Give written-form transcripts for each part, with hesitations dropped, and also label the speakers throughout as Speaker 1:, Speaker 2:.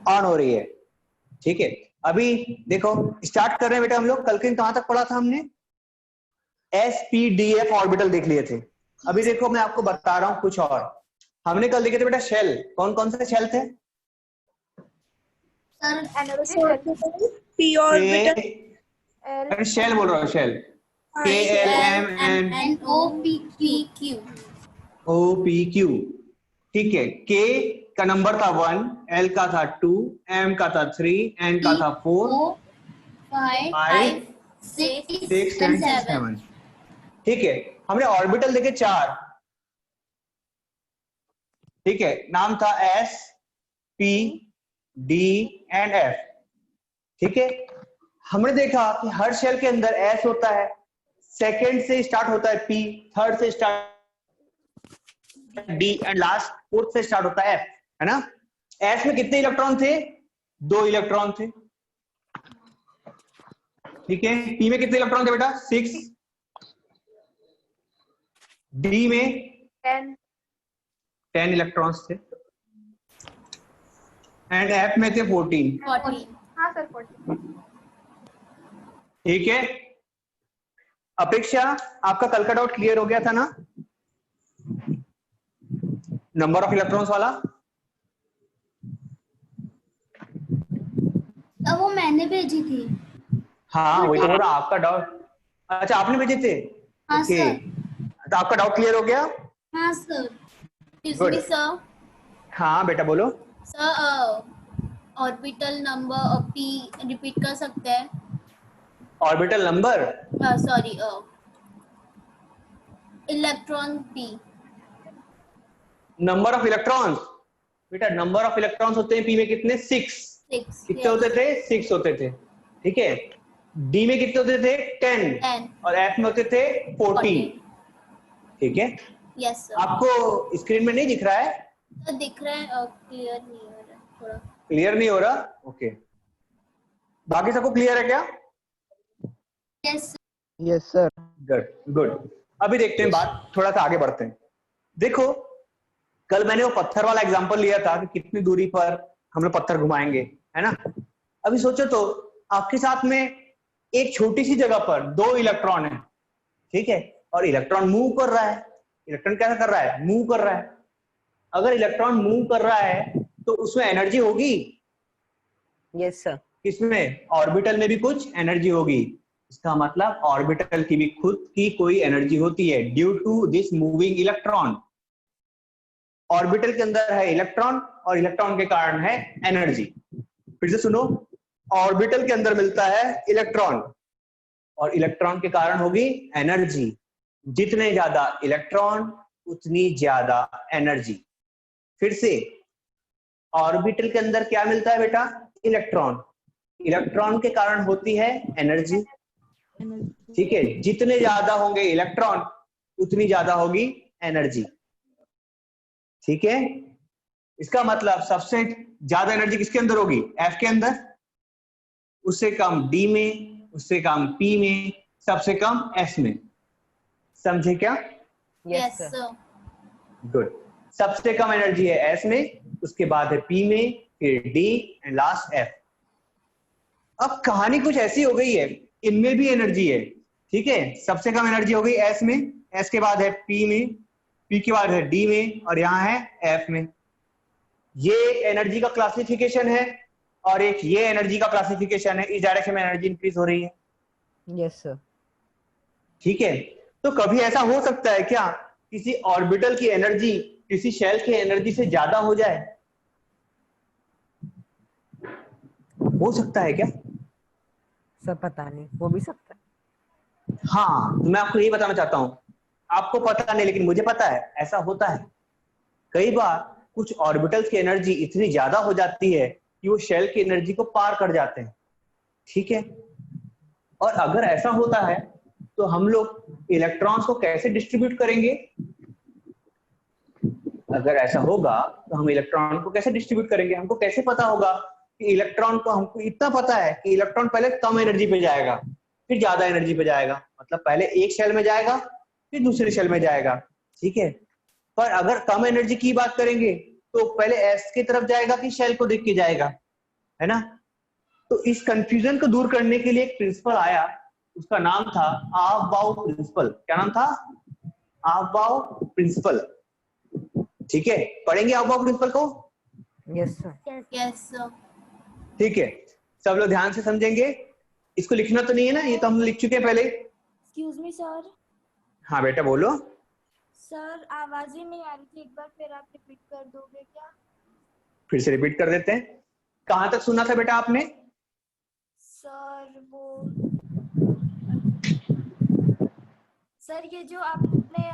Speaker 1: On हो रही है। ठीक है, अभी देखो स्टार्ट कर रहे हैं बेटा हम लोग। कल के कहां तक पढ़ा था हमने? SPDF ऑर्बिटल देख लिए थे। अभी देखो मैं आपको बता रहा हूं कुछ और। हमने कल देखे थे बेटा शेल। कौन कौन से शेल थे?
Speaker 2: p ऑर्बिटल,
Speaker 1: अरे शेल बोल रहा हूँ, शेल।
Speaker 3: KLMNOPQ।
Speaker 1: OPQ। ठीक है, K का नंबर था 1, L का था 2, M का था 3, N का था 4, 5, 6 and 7। ठीक है, हमने ऑर्बिटल देखे 4। ठीक है, नाम था S, P, D and F। ठीक है, हमने देखा कि हर शेल के अंदर S होता है, सेकेंड से स्टार्ट होता है P, थर्ड से start D and last fourth से स्टार्ट होता है F, है ना? S में कितने इलेक्ट्रॉन थे? 2 इलेक्ट्रॉन थे। ठीक है, P में कितने इलेक्ट्रॉन थे बेटा? 6। D में 10 इलेक्ट्रॉन्स थे एंड F में थे 14।
Speaker 2: हाँ सर 14।
Speaker 1: ठीक है, अपेक्षा आपका कल का डाउट क्लियर हो गया था ना, नंबर ऑफ इलेक्ट्रॉन्स वाला?
Speaker 3: वो मैंने भेजी थी।
Speaker 1: हाँ वही तो बोल रहा, आपका डाउट। अच्छा आपने भेजे थे?
Speaker 3: हाँ
Speaker 1: ओके,
Speaker 3: सर।
Speaker 1: तो आपका डाउट क्लियर हो गया?
Speaker 3: हाँ सर।
Speaker 1: Good.
Speaker 3: सर
Speaker 1: हाँ बेटा बोलो।
Speaker 3: Sir orbital number p repeat कर सकते हैं?
Speaker 1: Orbital number?
Speaker 3: Sorry, electron p।
Speaker 1: Number of electrons बेटा, नंबर ऑफ इलेक्ट्रॉन्स होते हैं P में कितने? 6। कितने होते थे? 6 होते थे। ठीक है, D में कितने होते थे? 10 और F में होते थे 14। ठीक है,
Speaker 3: यस सर।
Speaker 1: आपको स्क्रीन में नहीं दिख रहा है?
Speaker 3: दिख रहा है, क्लियर नहीं हो रहा, थोड़ा
Speaker 1: क्लियर नहीं हो रहा? ओके, बाकी सबको क्लियर है क्या?
Speaker 3: Yes
Speaker 4: sir.
Speaker 1: Good good. अभी देखते हैं बात, थोड़ा सा आगे बढ़ते हैं। देखो कल मैंने वो पत्थर वाला एग्जांपल लिया था कि कितनी दूरी पर हम लोग पत्थर घुमाएंगे, है ना? अभी सोचो तो आपके साथ में एक छोटी सी जगह पर 2 इलेक्ट्रॉन है। ठीक है, और इलेक्ट्रॉन मूव कर रहा है। इलेक्ट्रॉन कैसा कर रहा है? मूव कर रहा है। अगर इलेक्ट्रॉन मूव कर रहा है तो उसमें एनर्जी होगी?
Speaker 4: Yes sir.
Speaker 1: किसमें? ऑर्बिटल में भी कुछ एनर्जी होगी। इसका मतलब ऑर्बिटल की भी खुद की कोई एनर्जी होती है due to this moving electron. Orbital के अंदर है इलेक्ट्रॉन और इलेक्ट्रॉन के कारण है एनर्जी। फिर से सुनो, ऑर्बिटल के अंदर मिलता है इलेक्ट्रॉन और इलेक्ट्रॉन के कारण होगी एनर्जी। जितने ज्यादा इलेक्ट्रॉन उतनी ज्यादा एनर्जी। फिर से, ऑर्बिटल के अंदर क्या मिलता है बेटा? इलेक्ट्रॉन। इलेक्ट्रॉन के कारण होती है एनर्जी। ठीक है, जितने ज्यादा होंगे इलेक्ट्रॉन उतनी ज्यादा होगी एनर्जी। ठीक है, इसका मतलब सबसे ज्यादा एनर्जी किसके अंदर होगी? F के अंदर। उससे कम D में, उससे कम P में, सबसे कम S में। समझे क्या?
Speaker 3: Yes sir.
Speaker 1: गुड। सबसे कम एनर्जी है S में, उसके बाद है P में, फिर D एंड लास्ट F। अब कहानी कुछ ऐसी हो गई है, इनमें भी एनर्जी है। ठीक है, सबसे कम एनर्जी हो गई S में, S के बाद है P में, P के बाद है D में और यहाँ है F में। ये एनर्जी का क्लासिफिकेशन है और एक ये एनर्जी का क्लासिफिकेशन है। इस डायरेक्शन में एनर्जी इंक्रीज हो रही है।
Speaker 4: Yes sir.
Speaker 1: ठीक है, तो कभी ऐसा हो सकता है क्या किसी ऑर्बिटल की एनर्जी किसी शेल की एनर्जी से ज्यादा हो जाए? हो सकता है क्या?
Speaker 4: सर पता नहीं, हो भी सकता है।
Speaker 1: हाँ, तो मैं आपको यही बताना चाहता हूं, आपको पता नहीं लेकिन मुझे पता है ऐसा होता है। कई बार कुछ ऑर्बिटल्स की एनर्जी इतनी ज्यादा हो जाती है कि वो शेल की एनर्जी को पार कर जाते हैं। ठीक है, और अगर ऐसा होता है तो हम लोग इलेक्ट्रॉन्स को कैसे डिस्ट्रीब्यूट करेंगे? अगर ऐसा होगा तो हम इलेक्ट्रॉन को कैसे डिस्ट्रीब्यूट करेंगे? हमको कैसे पता होगा कि इलेक्ट्रॉन को, हमको इतना पता है कि इलेक्ट्रॉन पहले कम एनर्जी पे जाएगा फिर ज्यादा एनर्जी पे जाएगा, मतलब पहले एक शेल में जाएगा फिर दूसरे शेल में जाएगा। ठीक है, पर अगर कम एनर्जी की बात करेंगे तो पहले एस की तरफ जाएगा कि शेल को देख के जाएगा? है ना। तो इस कंफ्यूजन को दूर करने के लिए एक प्रिंसिपल आया, उसका नाम था अफबाउ प्रिंसिपल। क्या नाम था? Aufbau principal. ठीक है, पढ़ेंगे अफबाउ प्रिंसिपल को?
Speaker 4: Yes sir.
Speaker 3: Yes sir.
Speaker 1: ठीक है, सब लोग ध्यान से समझेंगे। इसको लिखना तो नहीं है ना, ये तो हम लिख चुके हैं पहले।
Speaker 2: Excuse me sir.
Speaker 1: हाँ बेटा बोलो।
Speaker 2: सर आवाज ही नहीं आ रही थी, एक बार फिर आप रिपीट कर दोगे क्या?
Speaker 1: फिर से रिपीट कर देते हैं। कहां तक सुना था बेटा आपने?
Speaker 2: सर वो सर ये जो आपने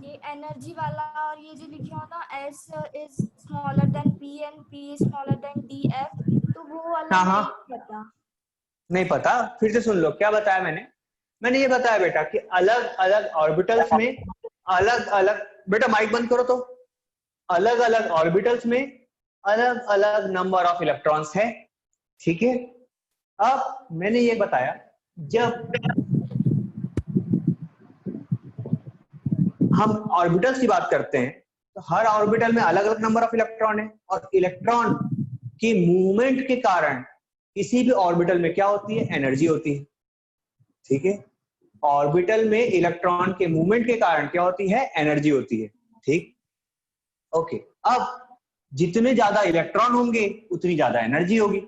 Speaker 2: ये एनर्जी वाला और ये जो लिखे हो ना, S is smaller than P and P is smaller than DF, तो वो वाला
Speaker 1: हाँ हाँ,
Speaker 2: नहीं पता।
Speaker 1: नहीं पता? फिर से सुन लो, क्या बताया मैंने? मैंने ये बताया बेटा कि अलग अलग ऑर्बिटल्स में अलग अलग, बेटा माइक बंद करो तो, अलग अलग ऑर्बिटल्स में अलग अलग नंबर ऑफ इलेक्ट्रॉन्स है। ठीक है, अब मैंने ये बताया जब हम ऑर्बिटल्स की बात करते हैं तो हर ऑर्बिटल में अलग अलग नंबर ऑफ इलेक्ट्रॉन है, और इलेक्ट्रॉन की मूवमेंट के कारण किसी भी ऑर्बिटल में क्या होती है? एनर्जी होती है। ठीक है, ऑर्बिटल में इलेक्ट्रॉन के मूवमेंट के कारण क्या होती है? एनर्जी होती है। ठीक, ओके। अब जितने ज्यादा इलेक्ट्रॉन होंगे उतनी ज्यादा एनर्जी होगी।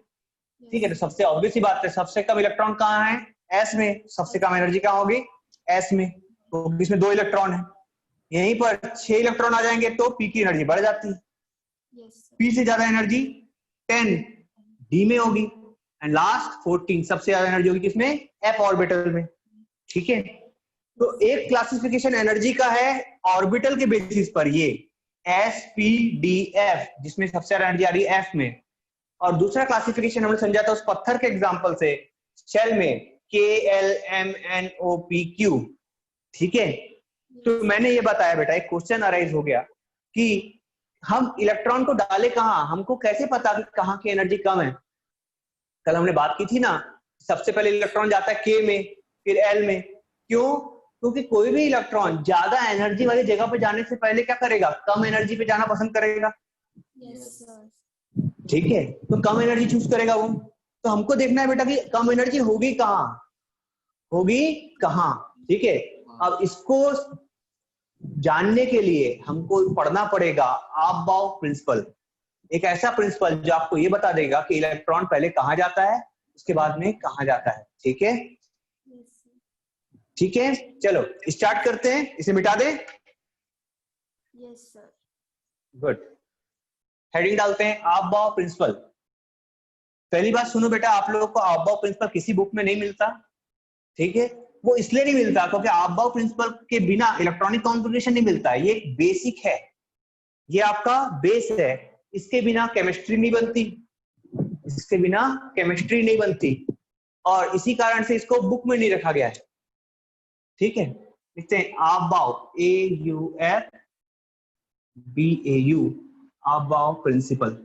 Speaker 1: ठीक है, तो सबसे ऑब्वियस सी बात है, सबसे कम इलेक्ट्रॉन कहाँ है? एस में। सबसे कम एनर्जी कहाँ होगी? एस में। तो इसमें 2 इलेक्ट्रॉन है, यहीं पर 6 इलेक्ट्रॉन आ जाएंगे तो पी की एनर्जी बढ़ जाती है। पी से ज्यादा एनर्जी 10 डी में होगी, एंड लास्ट 14 सबसे ज्यादा एनर्जी होगी किसमें? एफ ऑर्बिटल में। ठीक है, तो एक क्लासिफिकेशन एनर्जी का है ऑर्बिटल के बेसिस पर, ये एस पी डी एफ, जिसमें सबसे ज्यादा एनर्जी आ रही है एफ में। और दूसरा क्लासिफिकेशन हमने समझा था उस पत्थर के एग्जांपल से, शेल में K L M N O P Q. ठीक है, तो मैंने ये बताया बेटा, एक क्वेश्चन अराइज हो गया कि हम इलेक्ट्रॉन को डाले कहाँ, हमको कैसे पता कि कहाँ की एनर्जी कम है? कल हमने बात की थी ना, सबसे पहले इलेक्ट्रॉन जाता है के में, फिर एल में। क्यों? क्योंकि कोई भी इलेक्ट्रॉन ज्यादा एनर्जी वाली जगह पे जाने से पहले क्या करेगा? कम एनर्जी पे जाना पसंद करेगा। ठीक है, तो कम एनर्जी चूज करेगा वो। तो हमको देखना है बेटा कि कम एनर्जी होगी कहाँ, होगी कहाँ। ठीक है, अब इसको जानने के लिए हमको पढ़ना पड़ेगा अफबाउ प्रिंसिपल, एक ऐसा प्रिंसिपल जो आपको ये बता देगा कि इलेक्ट्रॉन पहले कहाँ जाता है, उसके बाद में कहाँ जाता है। ठीक है, ठीक है, चलो स्टार्ट करते हैं, इसे मिटा दें।
Speaker 2: Yes sir.
Speaker 1: गुड, हेडिंग डालते हैं अफबाउ प्रिंसिपल। पहली बात सुनो बेटा, आप लोगों को अफबाउ प्रिंसिपल किसी बुक में नहीं मिलता। ठीक है, वो इसलिए नहीं मिलता क्योंकि अफबाउ प्रिंसिपल के बिना इलेक्ट्रॉनिक कॉन्फ़िगरेशन नहीं मिलता है। ये एक बेसिक है, ये आपका बेस है, इसके बिना केमिस्ट्री नहीं बनती, इसके बिना केमिस्ट्री नहीं बनती, और इसी कारण से इसको बुक में नहीं रखा गया है। ठीक है, लिखते हैं Aufbau, A U F B A U, Aufbau principle.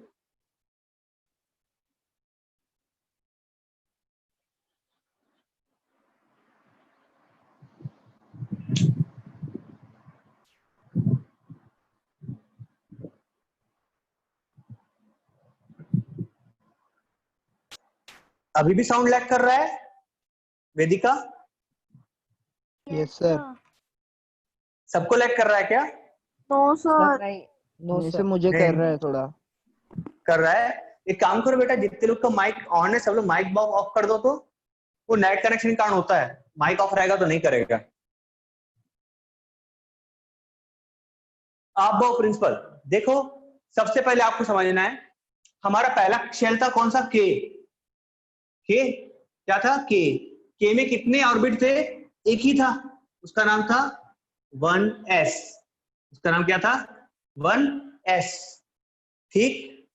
Speaker 1: अभी भी साउंड लैग कर रहा है वेदिका?
Speaker 5: Yes sir.
Speaker 1: सबको लैग कर रहा है क्या?
Speaker 2: No sir.
Speaker 4: नहीं, नो
Speaker 5: नहीं
Speaker 4: सर।
Speaker 5: सर, मुझे कर रहा है थोड़ा।
Speaker 1: कर रहा है? एक काम करो बेटा, जितने लोग का माइक ऑन है सब लोग माइक बॉक्स ऑफ कर दो, तो वो नेट कनेक्शन के कारण होता है, माइक ऑफ रहेगा तो नहीं करेगा। अफबाउ प्रिंसिपल देखो, सबसे पहले आपको समझना है हमारा पहला शेल था कौन सा? के। क्या था? के में कितने ऑर्बिट थे? एक ही था, उसका नाम था 1s। उसका नाम क्या था? 1s। ठीक,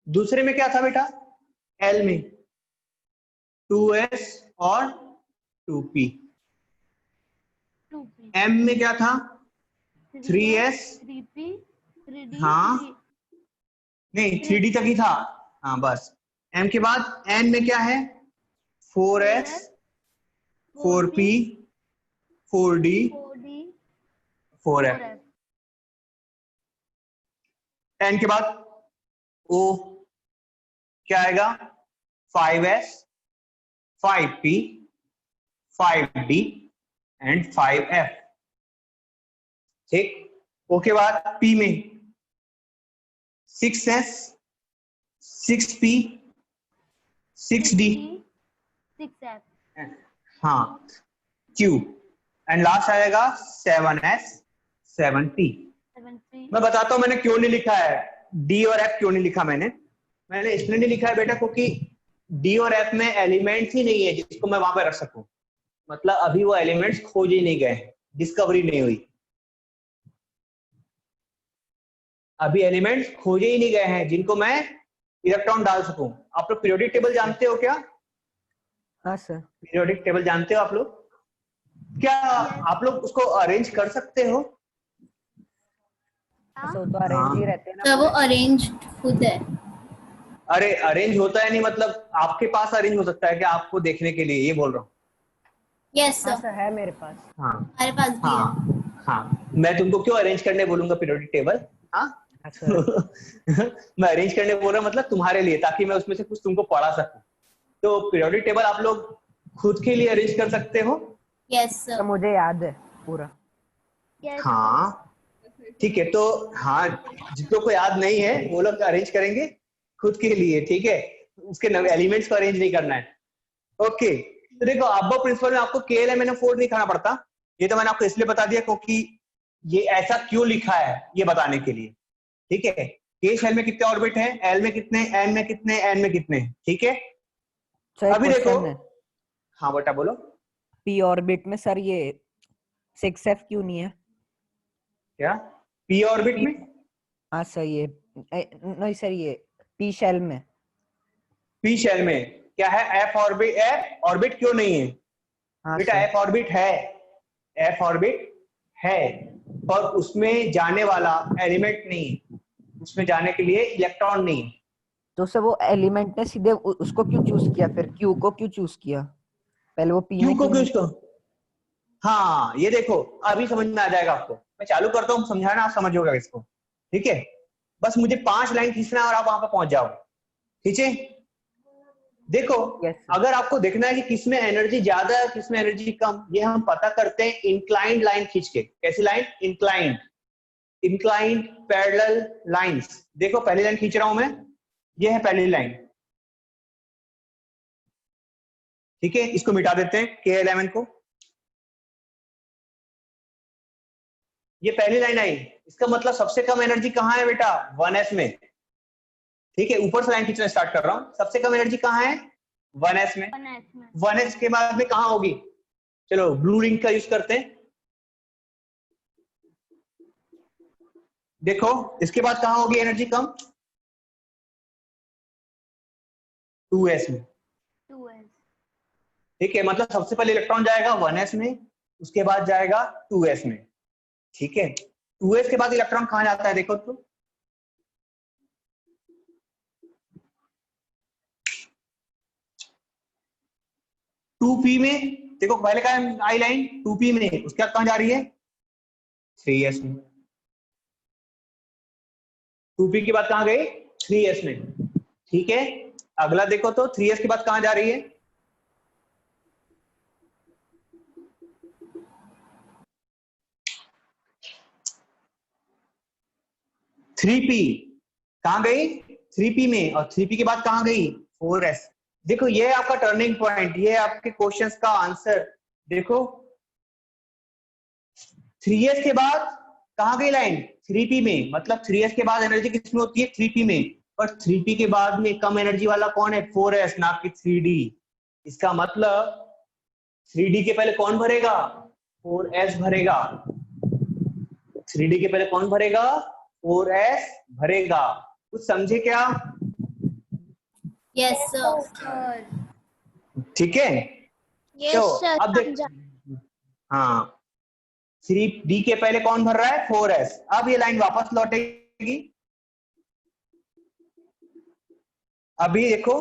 Speaker 1: दूसरे में क्या था बेटा? एल में 2s और 2p। m में क्या था? 3s,
Speaker 2: 3p, 3d,
Speaker 1: हाँ नहीं 3d तक ही था, हाँ बस। m के बाद n में क्या है? 4s, 4p, 4d, 4f। n के बाद o, क्या आएगा 5s 5p 5d and 5f। ठीक, ओके बाद p में 6s 6p 6d
Speaker 2: 6f।
Speaker 1: हाँ q एंड लास्ट आएगा 7s 7p।
Speaker 2: 7p।
Speaker 1: मैं बताता हूं मैंने क्यों नहीं लिखा है d और f, क्यों नहीं लिखा मैंने इसलिए नहीं लिखा है बेटा क्योंकि d और f में एलिमेंट्स ही नहीं है जिसको मैं वहां पे रख सकूं। मतलब अभी वो एलिमेंट्स खोज ही नहीं गए, डिस्कवरी नहीं हुई, अभी एलिमेंट्स खोजे ही नहीं गए हैं जिनको मैं इलेक्ट्रॉन डाल सकूं। आप लोग पीरियोडिक टेबल जानते हो क्या?
Speaker 4: हाँ सर।
Speaker 1: पीरियोडिक टेबल जानते हो आप लोग? क्या आप लोग उसको अरेंज कर सकते हो?
Speaker 4: ऐसा वो तो अरेंज ही रहते हैं ना
Speaker 3: तो वो
Speaker 4: पूरे।
Speaker 3: अरेंज खुद है।
Speaker 1: अरे अरेंज होता है नहीं, मतलब आपके पास अरेंज हो सकता है कि आपको देखने के लिए, ये बोल रहा हूँ।
Speaker 3: यस
Speaker 4: हाँ
Speaker 3: सर,
Speaker 4: सर है मेरे पास।
Speaker 1: हाँ
Speaker 3: हमारे पास भी है।
Speaker 1: हाँ हाँ, मैं तुमको क्यों अरेंज करने बोलूंगा पीरियोडिक टेबल? हाँ
Speaker 4: हाँ सर।
Speaker 1: मैं अरेंज करने बोल रहा हूँ मतलब तुम्हारे लिए, ताकि मैं उसमें से कुछ तुमको पढ़ा सकूं। तो पीरियोडिक टेबल आप लोग खुद के लिए अरेंज कर सकते हो?
Speaker 3: यस
Speaker 4: तो
Speaker 3: सर।
Speaker 4: मुझे याद है पूरा।
Speaker 1: हाँ ठीक है, तो हाँ जिनको को याद नहीं है वो लोग अरेंज करेंगे खुद के लिए, ठीक है, उसके एलिमेंट्स को अरेंज नहीं करना है। ओके, तो देखो अबव प्रिंसिपल में आपको KLMNO4 नहीं खाना पड़ता, ये तो मैंने आपको इसलिए बता दिया क्योंकि ये ऐसा क्यों लिखा है ये बताने के लिए, ठीक है। K शेल में कितने ऑर्बिट हैं, L में कितने, N में कितने, N में कितने, ठीक है।
Speaker 4: सर
Speaker 1: अभी देखो,
Speaker 4: क्वेश्चन है,
Speaker 1: हाँ बेटा बोलो।
Speaker 4: p ऑर्बिट में सर ये 6f क्यों नहीं है?
Speaker 1: क्या p ऑर्बिट
Speaker 4: p,
Speaker 1: में?
Speaker 4: हाँ सर ये नहीं सर ये p शेल में।
Speaker 1: p शेल में क्या है, f ऑर्बिट, f ऑर्बिट क्यों नहीं है
Speaker 4: हाँ
Speaker 1: बेटा?
Speaker 4: सर।
Speaker 1: f ऑर्बिट है, f ऑर्बिट है, पर उसमें जाने वाला एलिमेंट नहीं, उसमें जाने के लिए इलेक्ट्रॉन नहीं।
Speaker 4: तो सर वो एलिमेंट ने सीधे उसको क्यों चूज किया, फिर q को क्यों चूज किया? पहले वो p
Speaker 1: क्यों
Speaker 4: में
Speaker 1: को
Speaker 4: क्यों
Speaker 1: क्यों
Speaker 4: नहीं?
Speaker 1: उसको, हाँ ये देखो अभी समझ में आ जाएगा आपको, मैं चालू करता हूँ समझाना, आप समझोगे इसको, ठीक है। बस मुझे 5 लाइन खींचना है और आप वहां पर पहुंच जाओ, ठीक है। देखो
Speaker 4: Yes, sir.
Speaker 1: अगर आपको देखना है कि किसमें एनर्जी ज्यादा है किसमें एनर्जी कम, ये हम पता करते हैं इंक्लाइंड लाइन खींच के। कैसी line? Inclined, inclined parallel lines. देखो पहली लाइन खींच रहा हूं मैं, ये है पहली लाइन, ठीक है। इसको मिटा देते हैं K11 को, ये पहली लाइन आई, इसका मतलब सबसे कम एनर्जी कहाँ है बेटा? 1s में, ठीक है। ऊपर से लाइन खींचना स्टार्ट कर रहा हूं, सबसे कम एनर्जी कहाँ है? 1s में। 1s के बाद में कहाँ होगी? चलो ब्लू रिंग का यूज करते हैं, देखो इसके बाद कहाँ होगी एनर्जी कम? 2s में,
Speaker 2: 2s।
Speaker 1: ठीक है। मतलब सबसे पहले इलेक्ट्रॉन जाएगा 1s में, उसके बाद जाएगा 2s में, ठीक है। 2s के बाद इलेक्ट्रॉन कहाँ जाता है देखो तो, टू पी में। देखो पहले का आई लाइन 2p में, उसके बाद कहाँ जा रही है? 3s में। 2p के बाद कहाँ गई? 3s में, ठीक है। अगला देखो तो 3s के बाद कहाँ जा रही है? 3p कहाँ गई? 3p में, और 3p के बाद कहाँ गई? 4s। देखो ये आपका टर्निंग पॉइंट, ये आपके क्वेश्चंस का आंसर। देखो 3s के बाद कहाँ गई लाइन? 3p में, मतलब 3s के बाद एनर्जी किसमें होती है? 3p में। पर 3p के बाद में कम एनर्जी वाला कौन है? 4s, ना कि 3d। इसका मतलब 3d के पहले कौन भरेगा? 4s भरेगा। 3d के पहले कौन भरेगा? 4s भरेगा। कुछ समझे क्या?
Speaker 3: Yes sir.
Speaker 1: ठीक है। तो अब देख, हाँ 3d के पहले कौन भर रहा है? 4s। अब ये लाइन वापस लौटेगी, अभी देखो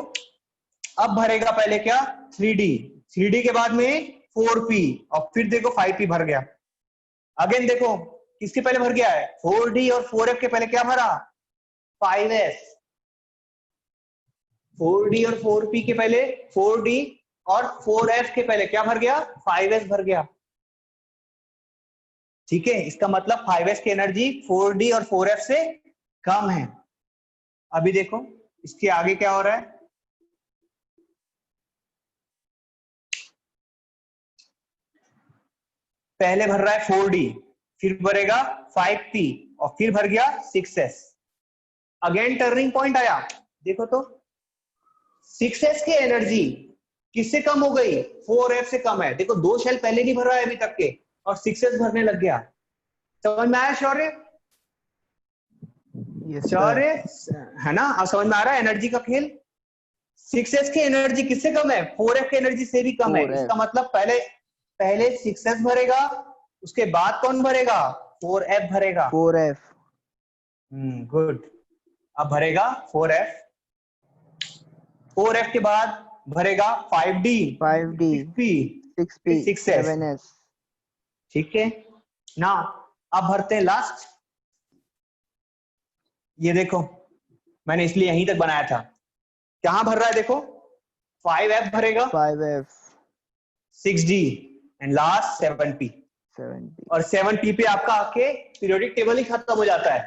Speaker 1: अब भरेगा पहले क्या? 3d, 3d के बाद में 4p, और फिर देखो 5p भर गया। अगेन देखो किसके पहले भर गया है? 4d और 4f के पहले क्या भरा? 5s। 4d और 4p के पहले 4d और 4f के पहले क्या भर गया? 5s भर गया। ठीक है, इसका मतलब 5s की एनर्जी 4d और 4f से कम है। अभी देखो इसके आगे क्या हो रहा है। पहले भर रहा है 4d, फिर भरेगा 5p और फिर भर गया 6s। अगेन टर्निंग पॉइंट आया, देखो तो 6s की एनर्जी किससे कम हो गई? 4f से कम है। देखो 2 शेल पहले नहीं भर रहा है अभी तक के और 6s भरने लग गया। समझ में आया शौर्य?
Speaker 5: यस
Speaker 1: शौर्य
Speaker 5: सर।
Speaker 1: है ना? अब समझ में आ रहा है एनर्जी का खेल। 6s की एनर्जी किससे कम है? 4f की एनर्जी से भी कम है।
Speaker 5: 4f।
Speaker 1: इसका मतलब पहले 6s भरेगा, उसके बाद कौन भरेगा? 4f भरेगा।
Speaker 5: 4f।
Speaker 1: गुड। अब भरेगा 4f, 4f के बाद भरेगा 5d,
Speaker 5: 5d,
Speaker 1: 6p,
Speaker 5: 6p,
Speaker 1: 6s।
Speaker 5: 7s।
Speaker 1: ठीक है ना? अब भरते हैं लास्ट। ये देखो मैंने इसलिए यहीं तक बनाया था। कहां भर रहा है देखो? 5f भरेगा,
Speaker 5: 5f,
Speaker 1: 6d and last 7p।
Speaker 5: 7p।
Speaker 1: और 7p पे आपका आके पीरियोडिक टेबल ही खत्म हो जाता है।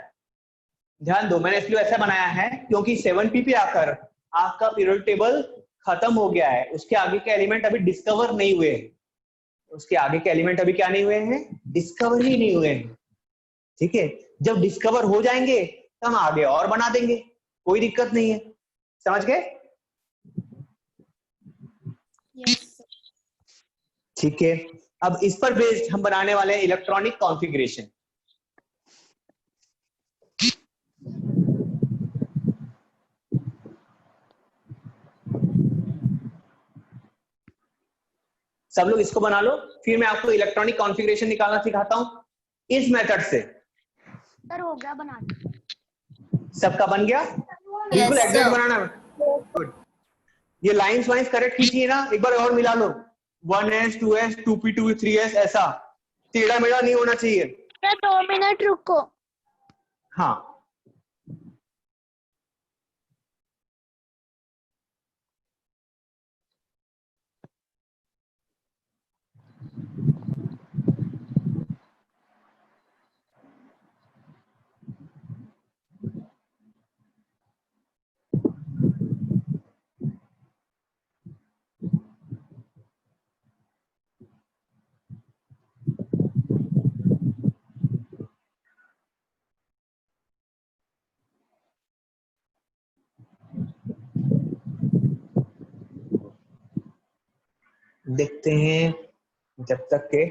Speaker 1: ध्यान दो, मैंने इसलिए ऐसा बनाया है क्योंकि 7p पे आकर आपका पीरियोडिक टेबल खत्म हो गया है। उसके आगे के एलिमेंट अभी डिस्कवर नहीं हुए हैं। उसके आगे के एलिमेंट अभी क्या नहीं हुए हैं? डिस्कवर ही नहीं हुए हैं। ठीक है, जब डिस्कवर हो जाएंगे तो हम आगे और बना देंगे, कोई दिक्कत नहीं है। समझ गए?
Speaker 3: यस।
Speaker 1: ठीक है, अब इस पर बेस्ड हम बनाने वाले हैं इलेक्ट्रॉनिक कॉन्फ़िगरेशन। सब लोग इसको बना लो, फिर मैं आपको इलेक्ट्रॉनिक कॉन्फ़िगरेशन निकालना सिखाता हूं इस मेथड से।
Speaker 2: सर हो गया बना दिया।
Speaker 1: सबका बन गया? बिल्कुल
Speaker 3: यस
Speaker 1: एग्जैक्ट
Speaker 3: सर।
Speaker 1: बनाना है। गुड। ये लाइंस वाइंस करेक्ट खींचिए ना, एक बार और मिला लो। 1s 2s 2p 2 3s, ऐसा टेढ़ा मेढ़ा नहीं होना चाहिए।
Speaker 3: सर 2 मिनट रुको।
Speaker 1: हाँ, देखते हैं जब तक के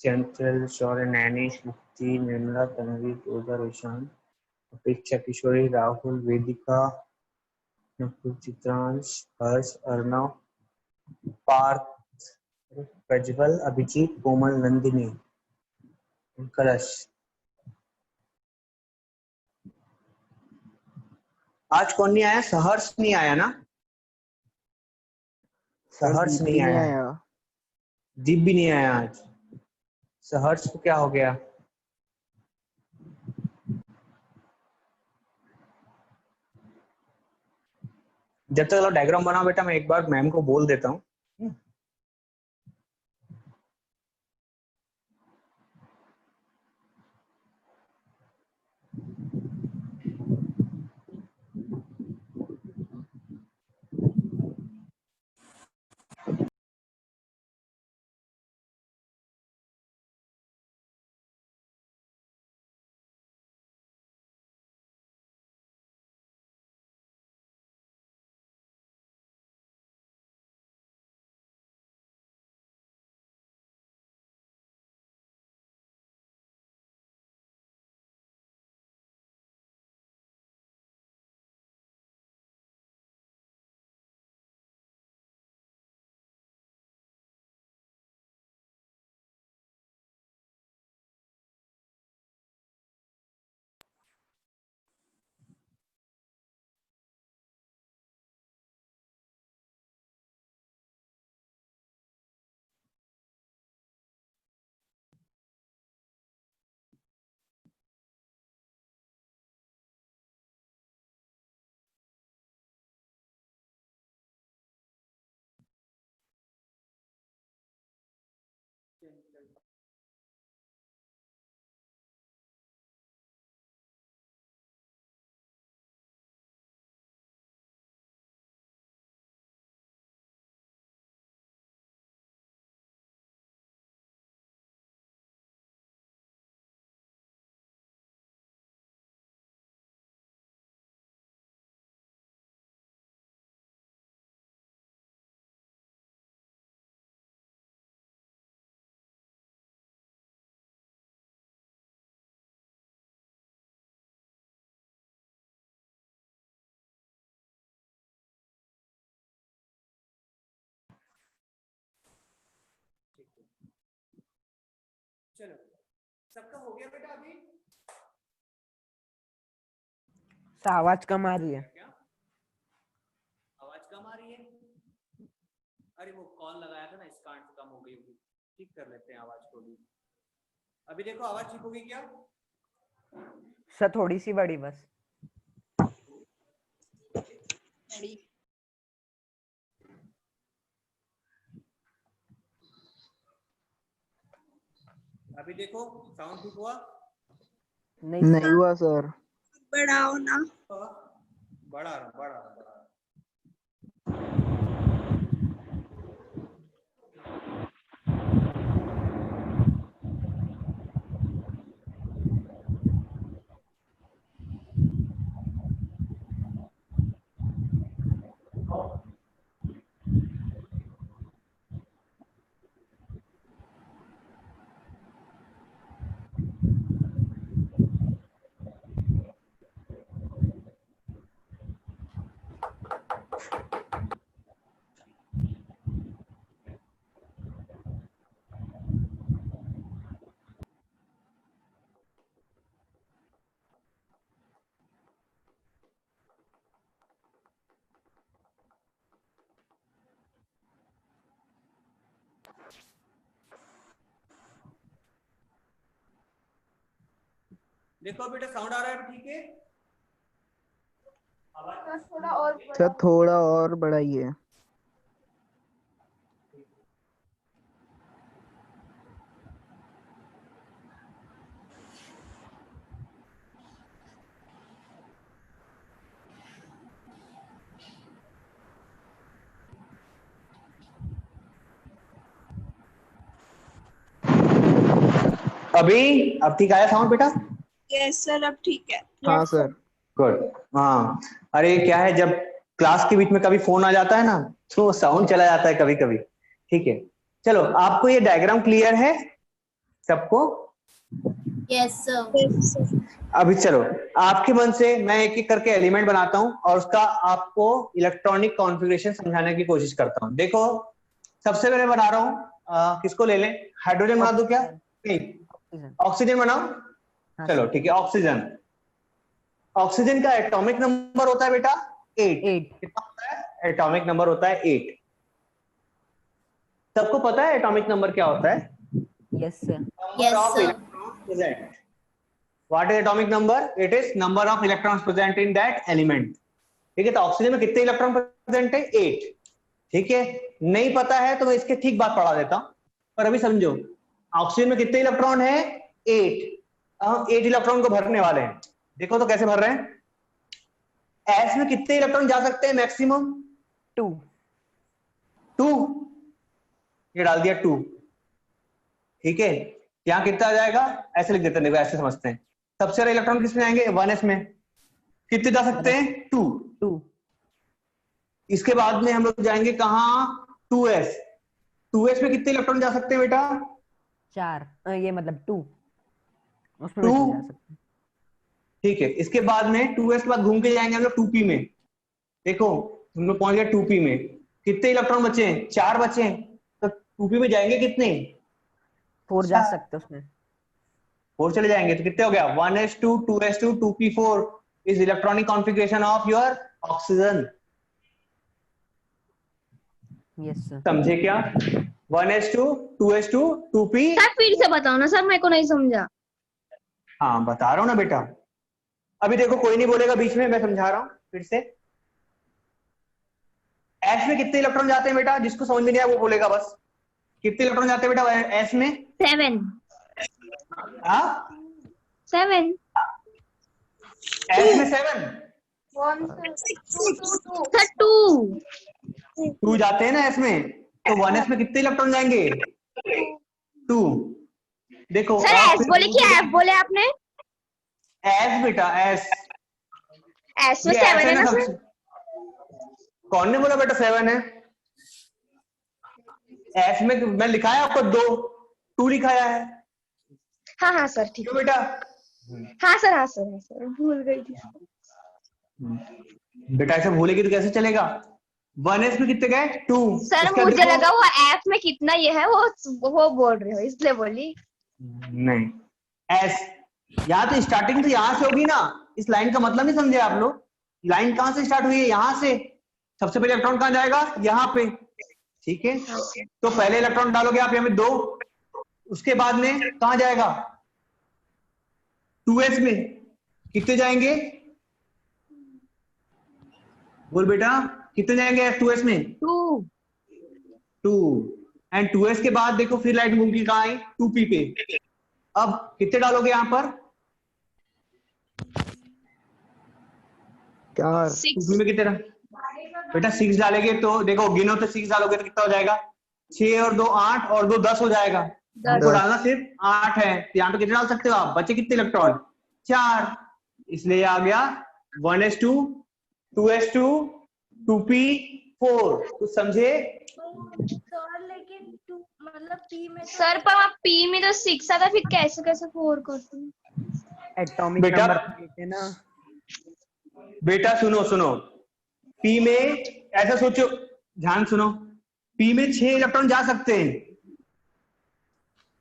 Speaker 1: चंचल, शौर्य, नैनिश, मुक्ति, निर्मला, तन्वी, पूजा, ईशान, अपेक्षा, किशोरी, राहुल, वेदिका, नकुल, चित्रांश, हर्ष, अर्णव, पार्थ, प्रज्वल, अभिजीत, कोमल, नंदिनी, कलश। आज कौन नहीं आया? सहर्ष नहीं आया ना?
Speaker 5: सर
Speaker 1: सहर्ष
Speaker 5: दीप
Speaker 1: नहीं
Speaker 5: भी नहीं
Speaker 1: आया,
Speaker 5: आया।
Speaker 1: दीप भी नहीं आया आज। सहर्ष को क्या हो गया? जब तक डायग्राम बनाओ बेटा, मैं एक बार मैम को बोल देता हूँ। चलो सबका हो गया बेटा अभी?
Speaker 4: आवाज कम आ रही है।
Speaker 1: क्या आवाज कम आ रही है? अरे वो कॉल लगाया था ना, इस कारण से कम हो गई होगी। ठीक कर लेते हैं आवाज को भी। अभी देखो आवाज ठीक होगी क्या?
Speaker 4: सर थोड़ी सी बड़ी बस।
Speaker 1: अभी देखो साउंड ठीक हुआ?
Speaker 5: नहीं हुआ सर।
Speaker 3: बढ़ाओ ना।
Speaker 1: बढ़ा रहा बढ़ा रहा बढ़ा रहा। देखो बेटा साउंड आ रहा है ठीक है? आवाज
Speaker 2: थोड़ा और
Speaker 5: सर थोड़ा और बढ़ाइए।
Speaker 1: अभी अब ठीक आया साउंड बेटा?
Speaker 3: यस सर अब ठीक है।
Speaker 5: हाँ सर।
Speaker 1: गुड। हाँ अरे क्या है, जब क्लास के बीच में कभी फोन आ जाता है ना तो साउंड चला जाता है कभी कभी। ठीक है चलो, आपको ये डायग्राम क्लियर है सबको?
Speaker 3: Yes sir.
Speaker 1: अभी चलो आपके मन से मैं एक एक करके एलिमेंट बनाता हूं और उसका आपको इलेक्ट्रॉनिक कॉन्फ़िगरेशन समझाने की कोशिश करता हूं। देखो सबसे पहले बना रहा हूं, किसको ले लें? हाइड्रोजन बना दूं क्या? नहीं, ऑक्सीजन बनाओ।
Speaker 4: हाँ,
Speaker 1: चलो ठीक है, ऑक्सीजन। ऑक्सीजन का एटॉमिक नंबर होता है बेटा 8। कितना होता है? एटॉमिक नंबर होता है 8। सबको पता है एटॉमिक नंबर क्या होता है?
Speaker 4: Yes sir.
Speaker 1: Number of electrons present. What is atomic number? It is number of electrons present in that element. ठीक है, तो ऑक्सीजन में कितने इलेक्ट्रॉन प्रेजेंट है? 8। ठीक है, नहीं पता है तो मैं इसके ठीक बात पढ़ा देता हूं, पर अभी समझो ऑक्सीजन में कितने इलेक्ट्रॉन है? 8। हम 8 इलेक्ट्रॉन को भरने वाले हैं। देखो तो कैसे भर रहे हैं। एस में कितने इलेक्ट्रॉन जा सकते हैं मैक्सिमम? 2। ये डाल दिया 2। ठीक है, यहां कितना आ जाएगा? ऐसे लिख देते हैं, देखो ऐसे समझते हैं। सबसे ज्यादा इलेक्ट्रॉन किसमें आएंगे? 1s में। कितने जा सकते हैं? 2। इसके बाद में हम लोग जाएंगे कहां? 2s। 2s में कितने इलेक्ट्रॉन जा सकते हैं बेटा?
Speaker 4: 4। ये मतलब 2 उसमें
Speaker 1: 2।
Speaker 4: भी जा सकते हैं।
Speaker 1: ठीक है, इसके बाद में 2s के बाद घूम के जाएंगे हम लोग 2p में। देखो हम लोग पहुंच गए 2p में। कितने इलेक्ट्रॉन बचे हैं? 4 बचे हैं। तो 2p में जाएंगे कितने?
Speaker 4: 4 जा सकते हैं उसमें।
Speaker 1: 4 चले जाएंगे तो कितने हो गया? 1s2 2s2 2p4 is electronic configuration of your oxygen.
Speaker 4: Yes sir.
Speaker 1: समझे क्या? 1s2 2s2 2p।
Speaker 3: सर फिर से बताओ ना सर, मेरे को नहीं समझा।
Speaker 1: हाँ बता रहा हूं ना बेटा। अभी देखो कोई नहीं बोलेगा बीच में, मैं समझा रहा हूं फिर से। एस में कितने इलेक्ट्रॉन जाते हैं बेटा? जिसको समझ में नहीं आया वो बोलेगा बस। कितने इलेक्ट्रॉन जाते हैं बेटा एस में?
Speaker 3: 7।
Speaker 1: हाँ
Speaker 3: 7
Speaker 1: एस में 7।
Speaker 3: सर 2
Speaker 1: 2 जाते हैं ना एस में, तो 1s में कितने इलेक्ट्रॉन जाएंगे? 2। देखो
Speaker 3: सर एस बोले कि एफ बोले आपने?
Speaker 1: एस बेटा एस।
Speaker 3: एस में
Speaker 1: ये
Speaker 3: 7
Speaker 1: ऐसे
Speaker 3: है ना
Speaker 1: ना
Speaker 3: सर?
Speaker 1: कौन ने बोला बेटा 7 है? एस में मैं लिखाया आपको 2 लिखाया है।
Speaker 3: हाँ हाँ सर ठीक
Speaker 1: क्यों
Speaker 3: है।
Speaker 1: बेटा?
Speaker 3: हाँ सर भूल गई थी।
Speaker 1: बेटा ऐसे भूलेगी तो कैसे चलेगा? 1s में कितने गए? 2।
Speaker 3: सर मुझे लगा वो एफ में कितना ये है वो बोल रहे हो इसलिए बोली।
Speaker 1: नहीं, एस। यहाँ तो स्टार्टिंग तो यहाँ से होगी ना, इस लाइन का मतलब नहीं समझे आप लोग? लाइन कहाँ से स्टार्ट हुई है? यहाँ से। सबसे पहले इलेक्ट्रॉन कहाँ जाएगा? यहाँ पे, ठीक है। तो पहले इलेक्ट्रॉन डालोगे आप यहाँ पे 2, उसके बाद में कहाँ जाएगा? 2s में। कितने जाएंगे? बोल बेटा, कितने जाएंगे 2s में? 2। एंड 2s के बाद देखो फिर लाइट मूव की कहाँ आई? 2p पे। अब कितने डालोगे यहाँ पर?
Speaker 5: 4
Speaker 1: 2p में कितने बेटा 6 डालेंगे तो देखो, गिनो तो 6 डालोगे तो कितना हो जाएगा? 6 और 2 8 और 2 10 हो जाएगा। हमको डालना सिर्फ 8 है, तो यहाँ पे कितने डाल सकते हो आप? बचे कितने इलेक्ट्रॉन? 4। इसलिए आ गया 1s2 2s2 2p4। कुछ समझे?
Speaker 2: सर लेकिन टू मतलब पी में तो
Speaker 6: सर पर आप पी में तो 6 आता, फिर कैसे कैसे 4 करते हैं?
Speaker 4: एटॉमिक
Speaker 1: बेटा-
Speaker 4: नंबर देते ना।
Speaker 1: बेटा सुनो सुनो, पी में ऐसा सोचो, ध्यान सुनो, पी में 6 इलेक्ट्रॉन जा सकते हैं,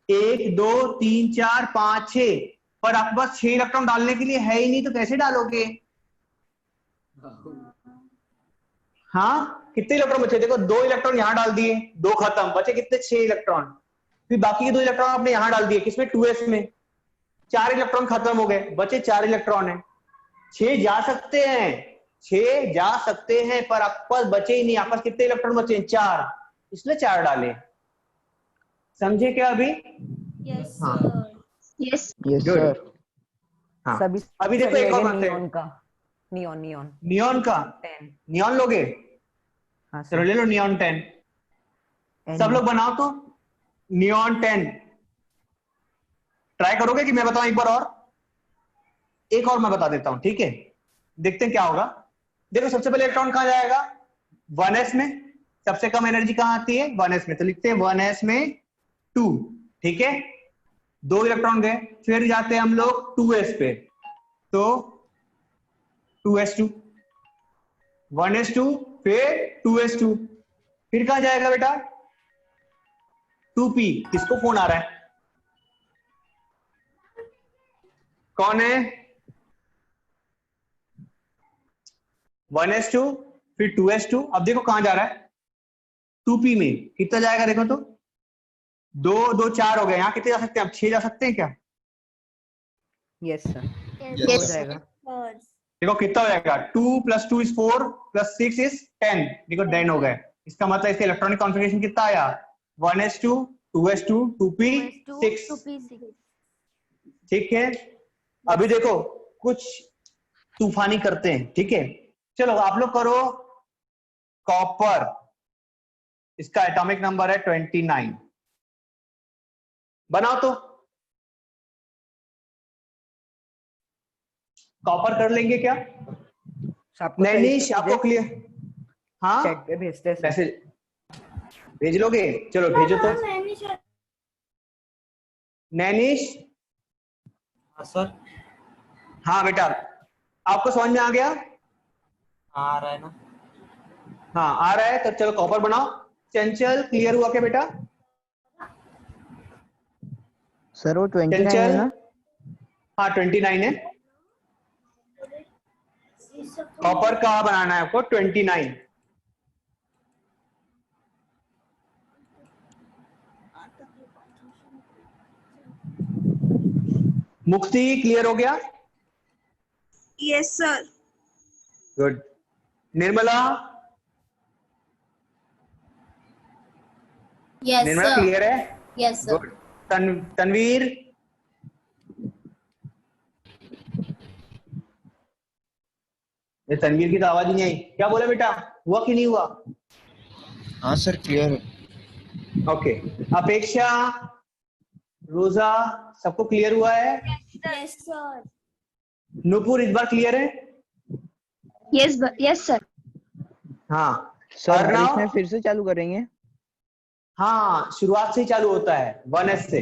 Speaker 1: 1 2 3 4 5 6, पर आपके पास 6 इलेक्ट्रॉन डालने के लिए है ही नहीं, तो कैसे डालोगे? हाँ, कितने इलेक्ट्रॉन बचे? देखो 2 इलेक्ट्रॉन यहां डाल दिए, 2 खत्म, बचे कितने? 6 इलेक्ट्रॉन। फिर बाकी के 2 इलेक्ट्रॉन आपने यहां डाल दिए, किसमें? 2s में। 4 इलेक्ट्रॉन खत्म हो गए, बचे 4 इलेक्ट्रॉन है। 6 जा सकते हैं, 6 जा सकते हैं, पर आपके पास बचे ही नहीं। आपके पास कितने इलेक्ट्रॉन बचे हैं? 4, इसलिए 4 डाले। समझे क्या अभी?
Speaker 2: यस
Speaker 1: हाँ।
Speaker 2: Sir.
Speaker 6: Yes
Speaker 5: yes
Speaker 1: Good.
Speaker 5: Sir.
Speaker 1: हाँ,
Speaker 4: सभी
Speaker 1: अभी देखो एक और करते
Speaker 4: नियॉन
Speaker 1: हैं।
Speaker 4: का, नियॉन
Speaker 1: नियॉन का,
Speaker 4: 10।
Speaker 1: नियॉन लोगे?
Speaker 4: हाँ
Speaker 1: चलो ले लो नियॉन 10। सब लोग बनाओ तो नियॉन 10। ट्राई करोगे कि मैं बताऊं एक बार और? एक और मैं बता देता हूं, ठीक है? देखते हैं क्या होगा। देखो सबसे पहले इलेक्ट्रॉन कहां जाएगा? 1s में। सबसे कम एनर्जी कहां आती है? 1s में। तो लिखते हैं 1s में 2, ठीक है? 2 इलेक्ट्रॉन गए, फिर जाते हैं हम लोग 2s पे, तो 2s2, 1s2, फिर 2s2, फिर कहां जाएगा बेटा? 2p। किसको फोन आ रहा है? कौन है? 1s2, फिर 2s2। अब देखो कहां जा रहा है? 2p में। कितना जाएगा देखो तो? 2 2 4 हो गए। यहां कितने जा सकते हैं? अब 6 जा सकते हैं क्या?
Speaker 4: यस सर,
Speaker 3: Yes,
Speaker 4: हो
Speaker 3: sir.
Speaker 4: जाएगा।
Speaker 2: सर
Speaker 1: देखो कितना हो जाएगा? 2 + 2 = 4 + 6 = 10। देखो 10 हो गए। इसका मतलब इसका इलेक्ट्रॉनिक कॉन्फ़िगरेशन कितना आया? 1s2 2s2 2p 6।
Speaker 2: 2p6।
Speaker 1: ठीक है, अभी देखो कुछ तूफानी करते हैं, ठीक है? चलो आप लोग करो कॉपर, इसका एटॉमिक नंबर है 29। बनाओ तो। कॉपर कर लेंगे क्या?
Speaker 4: आपको सही
Speaker 1: नैनिश
Speaker 4: से
Speaker 1: आपको क्लियर? हाँ,
Speaker 4: चैट पे भेजते हैं सर।
Speaker 1: मैसेज भेज लोगे? चलो भेजो तो। नैनिश,
Speaker 7: हाँ सर,
Speaker 1: हाँ बेटा, आपको समझ में आ गया?
Speaker 7: आ रहा है ना?
Speaker 1: हाँ आ रहा है, तो चलो कॉपर बनाओ। चंचल क्लियर हुआ क्या बेटा?
Speaker 5: सर वो 29 है
Speaker 1: चंचल,
Speaker 5: ना?
Speaker 1: हाँ 29 है। कॉपर का बनाना है आपको 29। मुक्ति क्लियर हो गया?
Speaker 8: Yes sir.
Speaker 1: Good. Nirmala,
Speaker 3: Yes,
Speaker 1: Nirmala
Speaker 3: sir.
Speaker 1: Clear है?
Speaker 3: Yes, sir.
Speaker 1: गुड। तनवीर, ये तनवीर की तो आवाज ही नहीं आई। क्या बोला बेटा, हुआ कि नहीं हुआ?
Speaker 7: हाँ सर, क्लियर है।
Speaker 1: ओके। अपेक्षा, रोजा, सबको क्लियर हुआ है?
Speaker 2: Yes sir.
Speaker 1: नूपुर इस बार क्लियर है?
Speaker 6: Yes sir.
Speaker 1: हाँ।
Speaker 5: सर हर
Speaker 1: अर्णव?
Speaker 5: इसमें फिर से चालू करेंगे?
Speaker 1: हाँ, शुरुआत से ही चालू होता है 1s से,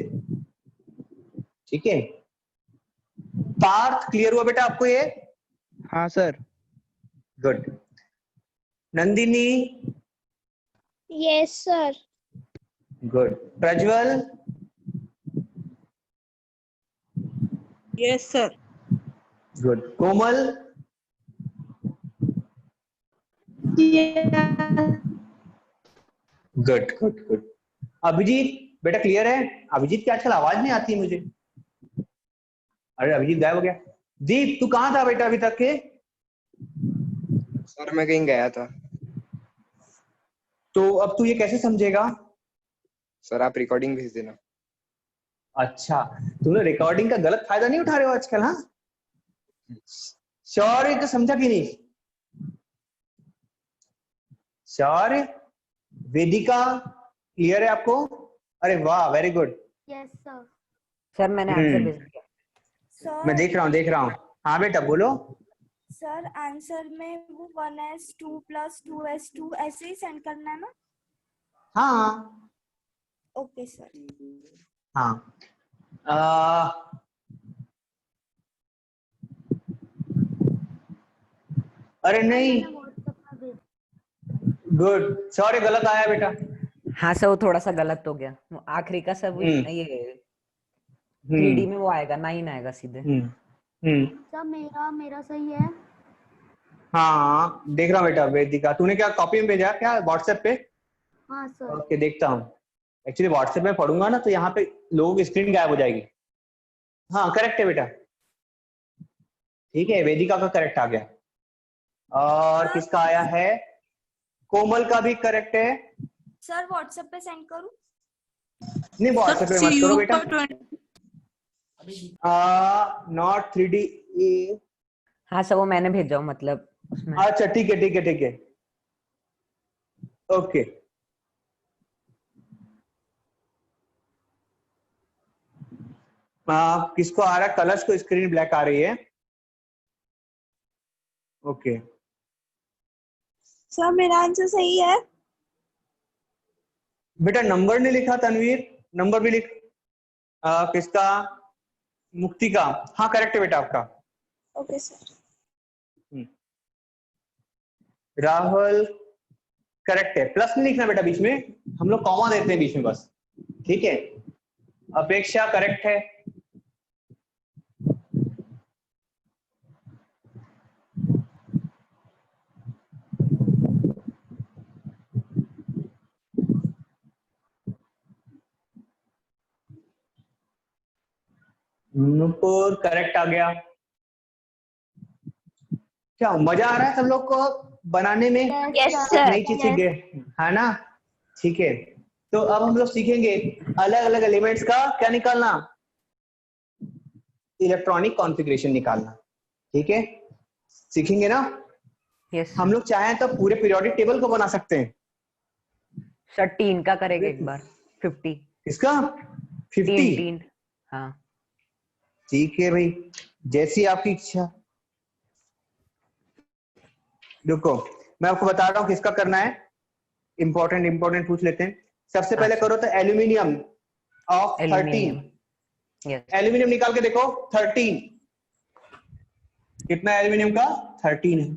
Speaker 1: ठीक है? पार्थ क्लियर हुआ बेटा आपको ये?
Speaker 5: हाँ sir.
Speaker 1: Good. Nandini?
Speaker 6: Yes sir.
Speaker 1: Good. Prajwal?
Speaker 8: Yes, sir.
Speaker 1: Good. Komal? Good good good. Abhijit बेटा क्लियर है? अभिजीत की आजकल आवाज नहीं आती मुझे। अरे अभिजीत गायब हो गया। दीप तू कहाँ था बेटा अभी तक के?
Speaker 7: सर मैं कहीं गया था।
Speaker 1: तो अब तू ये कैसे समझेगा?
Speaker 7: सर आप रिकॉर्डिंग भेज देना।
Speaker 1: अच्छा, तूने रिकॉर्डिंग का गलत फायदा नहीं उठा रहे हो आजकल? हाँ शौर्य तो समझा कि नहीं? शौर्य, वेदिका क्लियर है आपको? अरे वाह very good.
Speaker 2: Yes sir.
Speaker 4: Sir मैंने आंसर भेज दिया।
Speaker 1: मैं
Speaker 2: सर
Speaker 1: देख रहा हूँ। हाँ बेटा बोलो।
Speaker 2: सर आंसर में वो 1s2 + 2s2 ऐसे ही सेंड करना है ना?
Speaker 1: हाँ
Speaker 2: ओके सर।
Speaker 1: हाँ अरे नहीं, गुड। सॉरी गलत आया बेटा।
Speaker 4: हाँ सर वो थोड़ा सा गलत हो गया। वो आखिरी का सब ये 3D में वो आएगा 9 आएगा सीधे।
Speaker 2: सर मेरा सही है?
Speaker 1: हाँ देख रहा हूँ बेटा। वेदिका तूने क्या कॉपी में भेजा क्या व्हाट्सएप पे?
Speaker 2: हाँ सर।
Speaker 1: ओके देखता हूँ। एक्चुअली व्हाट्सएप में पढ़ूंगा ना तो यहाँ पे लोगों की स्क्रीन गायब हो जाएगी। हाँ करेक्ट है बेटा। ठीक है वेदिका का करेक्ट आ गया। और किसका आया है? कोमल का भी करेक्ट है।
Speaker 2: सर व्हाट्सएप पे सेंड करूँ?
Speaker 1: नहीं व्हाट्सएप पे मत करो बेटा।
Speaker 8: 20
Speaker 1: नॉट 3D।
Speaker 4: हाँ सर वो मैंने भेजा हूँ मतलब उसमें।
Speaker 1: अच्छा ठीक है ठीक है ठीक है ओके। किसको आ रहा है? कलर्स को स्क्रीन ब्लैक आ रही है। ओके
Speaker 8: सर मेरा आंसर सही है?
Speaker 1: बेटा नंबर नहीं लिखा तनवीर, नंबर भी लिख। किसका? मुक्ति का। हाँ करेक्ट है बेटा आपका।
Speaker 8: Okay sir.
Speaker 1: राहुल करेक्ट है। प्लस नहीं लिखना बेटा बीच में, हम लोग कॉमा देते हैं बीच में बस। ठीक है। अपेक्षा करेक्ट है। नुपुर करेक्ट आ गया। क्या मजा आ रहा है सब लोग को बनाने में?
Speaker 6: Yes sir.
Speaker 1: नई चीज सीख गए है ना? ठीक है। तो अब हम लोग सीखेंगे अलग अलग एलिमेंट्स का क्या निकालना, इलेक्ट्रॉनिक कॉन्फ़िगरेशन निकालना। ठीक है सीखेंगे ना?
Speaker 4: यस
Speaker 1: हम लोग चाहें तो पूरे पीरियोडिक टेबल को बना सकते हैं।
Speaker 4: सर 3 का करेंगे एक बार 50।
Speaker 1: किसका? 50?
Speaker 4: 3 हाँ
Speaker 1: ठीक है भाई जैसी आपकी इच्छा। रुको मैं आपको बता रहा हूँ किसका करना है। इंपॉर्टेंट पूछ लेते हैं। सबसे पहले करो तो aluminium of 13।
Speaker 4: Aluminium. Yes
Speaker 1: aluminium निकाल के देखो 13 कितना है? एल्यूमिनियम का 13 है।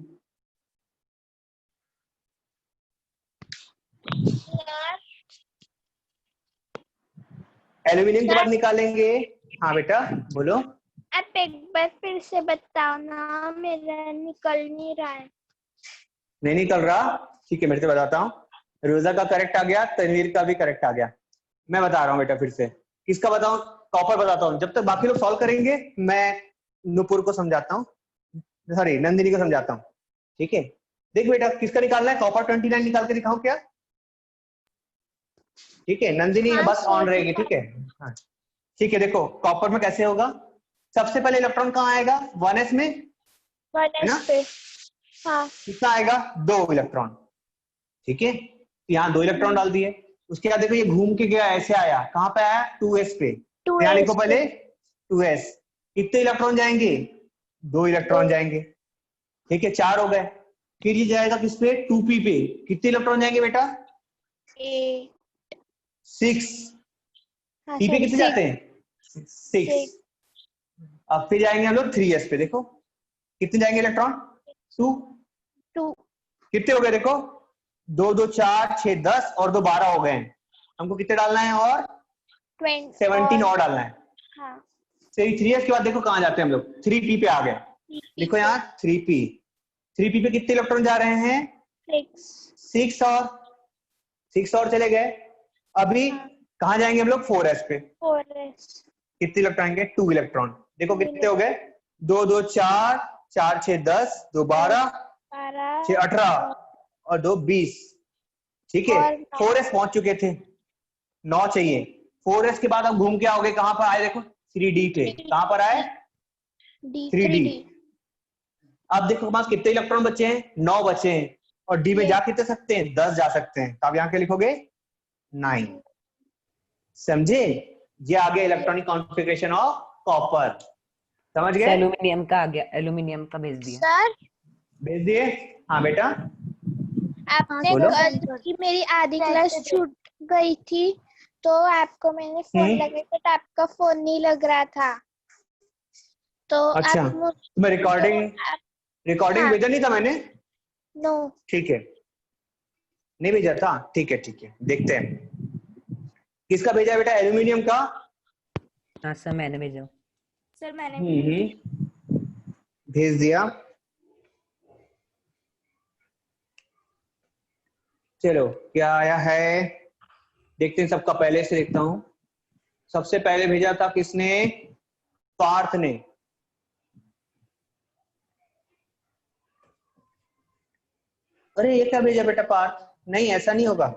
Speaker 1: एल्यूमिनियम के बाद निकालेंगे। हाँ बेटा बोलो।
Speaker 6: आप एक बार फिर से बताओ ना, मेरा निकल नहीं रहा है।
Speaker 1: नहीं निकल रहा? ठीक है मेरे से बताता हूँ। रोजा का करेक्ट आ गया, तनवीर का भी करेक्ट आ गया। मैं बता रहा हूँ बेटा फिर से। किसका बताऊं? कॉपर बताता हूँ। जब तक बाकी लोग सॉल्व करेंगे मैं नुपुर को समझाता हूँ, सॉरी नंदिनी को समझाता हूँ। ठीक है देख बेटा किसका निकालना है? कॉपर 29 निकाल के दिखाओ क्या? ठीक है नंदिनी
Speaker 6: हाँ,
Speaker 1: बस ऑन रहेगी। ठीक है हाँ ठीक है। देखो कॉपर में कैसे होगा? सबसे पहले इलेक्ट्रॉन कहाँ आएगा? 1s में है ना?
Speaker 6: हाँ
Speaker 1: कितना आएगा? 2 इलेक्ट्रॉन। ठीक है यहाँ 2 इलेक्ट्रॉन डाल दिए। उसके बाद देखो ये घूम के गया ऐसे आया, कहाँ पे आया? 2s पे। यहाँ लिखो पहले 2s। कितने इलेक्ट्रॉन जाएंगे? 2 इलेक्ट्रॉन जाएंगे। ठीक है 4 हो गए। फिर ये जाएगा किस पे? 2p पे। कितने इलेक्ट्रॉन जाएंगे बेटा? 6। p पे कितने जाते हैं? 6। अब फिर जाएंगे हम लोग 3s पे। देखो कितने जाएंगे इलेक्ट्रॉन? 2। कितने हो गए देखो? 2 2 4 6 10 और 2 12 हो गए हैं। हमको कितने डालना है? और 17 और डालना है।
Speaker 6: हाँ
Speaker 1: 3s के बाद देखो कहाँ जाते हैं हम लोग, 3p पे आ गए। देखो यहाँ 3p पे कितने इलेक्ट्रॉन जा रहे हैं? 6 और चले गए। अभी कहाँ जाएंगे हम लोग? 4s पे।
Speaker 8: 4s
Speaker 1: कितने इलेक्ट्रॉन आएंगे? 2 इलेक्ट्रॉन। देखो कितने हो गए? 2 2 4, 4 6 10, 2 12, 6 18 और 2 20। ठीक है, 4s पहुंच चुके थे, 9 चाहिए। 4s के बाद हम घूम के आओगे, कहां पर आए? देखो 3d थे। कहां पर आए? 3d। अब देखो हमारे पास कितने इलेक्ट्रॉन बचे हैं? 9 बचे हैं। और डी में जा कितने सकते हैं? 10 जा सकते हैं। तो आप यहाँ क्या लिखोगे? 9। समझे? ये आ गया इलेक्ट्रॉनिक कॉन्फ़िगरेशन ऑफ कॉपर। समझ गए?
Speaker 4: एल्यूमिनियम का आ गया, एल्यूमिनियम का भेज दिया।
Speaker 8: सर
Speaker 1: भेज दिए? हाँ बेटा
Speaker 8: आपने
Speaker 1: बोलो।
Speaker 8: कल की मेरी आधी क्लास छूट गई थी, तो आपको मैंने फोन लगाया तो आपका फोन नहीं लग रहा था, तो
Speaker 1: अच्छा,
Speaker 8: आप
Speaker 1: तुम्हें रिकॉर्डिंग
Speaker 8: हाँ।
Speaker 1: भेजा नहीं था मैंने?
Speaker 8: नो
Speaker 1: ठीक है, नहीं भेजा था। ठीक है, देखते हैं किसका भेजा बेटा? एल्यूमिनियम का।
Speaker 4: हाँ सर मैंने भेजा।
Speaker 2: सर मैंने भी
Speaker 1: भेज दिया। चलो क्या आया है देखते हैं। सबका पहले से देखता हूं। सबसे पहले भेजा था किसने? पार्थ ने। अरे ये क्या भेजा बेटा पार्थ? नहीं ऐसा नहीं होगा।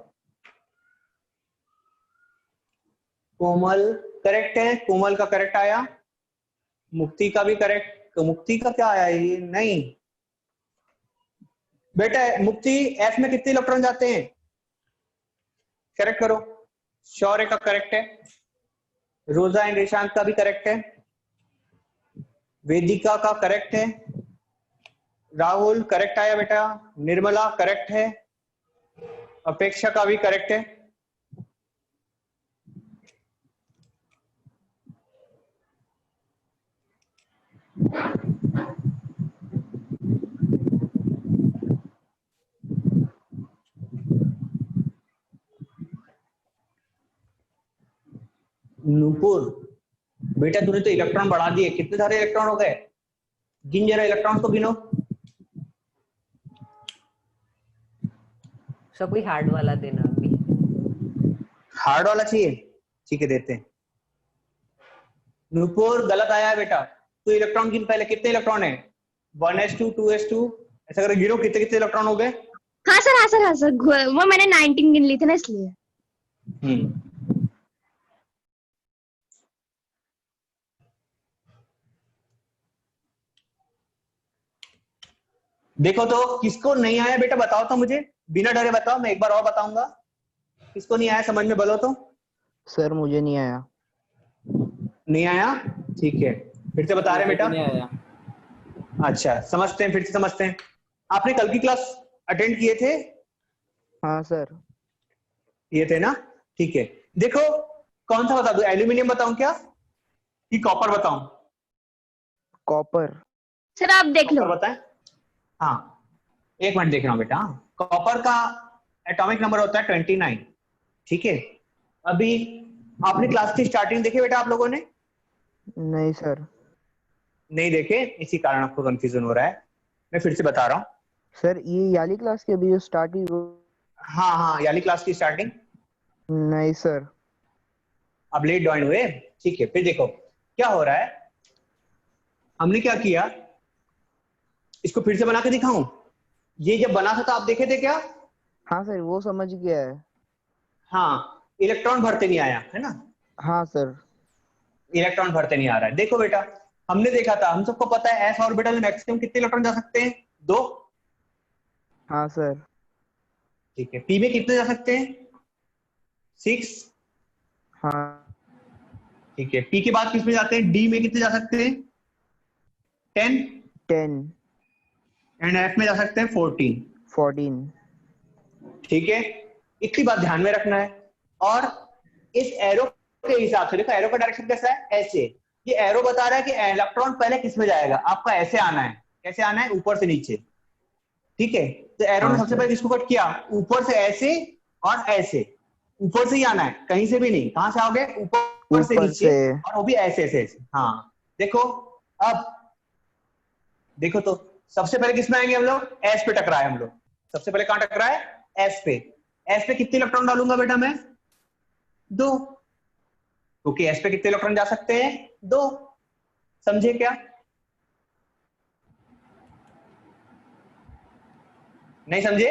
Speaker 1: कोमल करेक्ट है, कोमल का करेक्ट आया। मुक्ति का भी करेक्ट। मुक्ति का क्या आया? ये नहीं बेटा। मुक्ति एफ में कितने इलेक्ट्रॉन जाते हैं? करेक्ट करो। शौर्य का करेक्ट है। रोजा एंड निशांत का भी करेक्ट है। वेदिका का करेक्ट है। राहुल करेक्ट आया बेटा। निर्मला करेक्ट है। अपेक्षा का भी करेक्ट है। नूपुर बेटा तूने तो इलेक्ट्रॉन बढ़ा दिए। कितने सारे इलेक्ट्रॉन हो गए? गिन जरा इलेक्ट्रॉन को गिनो।
Speaker 4: सब कोई हार्ड वाला देना अभी।
Speaker 1: हार्ड वाला चाहिए? ठीक है देते हैं। नूपुर गलत आया है बेटा। तो इलेक्ट्रॉन गिन पहले। कितने इलेक्ट्रॉन है? 1s2 2s2 ऐसा करके गिनो कितने कितने इलेक्ट्रॉन हो गए।
Speaker 6: हाँ सर वो मैंने 19 गिन ली थी ना इसलिए।
Speaker 1: देखो तो किसको नहीं आया बेटा बताओ तो मुझे, बिना डरे बताओ। मैं एक बार और बताऊंगा। किसको नहीं आया समझ में बोलो तो।
Speaker 5: सर मुझे नहीं आया।
Speaker 1: नहीं आया? ठीक है फिर से बता रहे बेटा।
Speaker 9: नहीं आया।
Speaker 1: अच्छा समझते हैं, फिर से समझते हैं। आपने कल की क्लास अटेंड किए थे?
Speaker 5: हाँ सर।
Speaker 1: ये थे ना? ठीक है। देखो कौन सा बता दूं? एल्यूमिनियम बताऊं क्या कि कॉपर बताऊं?
Speaker 5: कॉपर।
Speaker 6: सर आप देख लो।
Speaker 1: कॉपर बताएं। हाँ एक मिनट देख रहा हूं बेटा। कॉपर का एटॉमिक नंबर होता है 29। ठीक है। अभी आपने क्लास की स्टार्टिंग देखी बेटा आप लोगों ने?
Speaker 5: नहीं सर।
Speaker 1: नहीं देखे, इसी कारण आपको कंफ्यूजन हो रहा है। मैं फिर से बता रहा हूँ।
Speaker 5: सर ये याली क्लास की अभी जो स्टार्ट हुई वो?
Speaker 1: हाँ याली क्लास की स्टार्टिंग।
Speaker 5: नहीं सर।
Speaker 1: अब लेट ज्वाइन हुए। ठीक है फिर देखो क्या हो रहा है। हमने क्या किया, इसको फिर से बना के दिखाऊं? ये जब बना था तो आप देखे थे क्या?
Speaker 5: हाँ सर वो समझ गया है।
Speaker 1: हाँ इलेक्ट्रॉन भरते नहीं आया है ना?
Speaker 5: हाँ सर।
Speaker 1: इलेक्ट्रॉन भरते नहीं आ रहा है। देखो बेटा हमने देखा था, हम सबको पता है एस ऑर्बिटल में मैक्सिमम कितने इलेक्ट्रॉन जा सकते हैं? 2।
Speaker 5: हाँ सर।
Speaker 1: ठीक है। पी में कितने जा सकते हैं? 6।
Speaker 5: हाँ।
Speaker 1: ठीक है। पी के बाद किस में जाते हैं? डी में कितने जा सकते हैं? 10।
Speaker 5: 10।
Speaker 1: एंड एफ में जा सकते हैं 14।
Speaker 5: 14।
Speaker 1: ठीक है। इतनी बात ध्यान में रखना है। और इस एरो के हिसाब से देखो एरो का डायरेक्शन कैसा है? ऐसे। ये एरो बता रहा है कि इलेक्ट्रॉन पहले किस में जाएगा। आपका ऐसे आना है। कैसे आना है? ऊपर से नीचे। ठीक है। तो एरो ने सबसे पहले किसको कट किया? ऊपर से ऐसे और ऐसे। ऊपर से ही आना है, कहीं से भी नहीं। कहां से आओगे? ऊपर ऊपर से
Speaker 5: ऊपर
Speaker 1: नीचे
Speaker 5: से।
Speaker 1: और वो भी ऐसे ऐसे ऐसे। हाँ देखो, अब देखो तो सबसे पहले किसमें आएंगे हम लोग? एस पे टकराए हम लोग। सबसे पहले कहां टकराए? एस पे। एस पे कितने इलेक्ट्रॉन डालूंगा बेटा मैं? 2, क्योंकि एस पे कितने इलेक्ट्रॉन जा सकते हैं? 2। समझे क्या? नहीं समझे?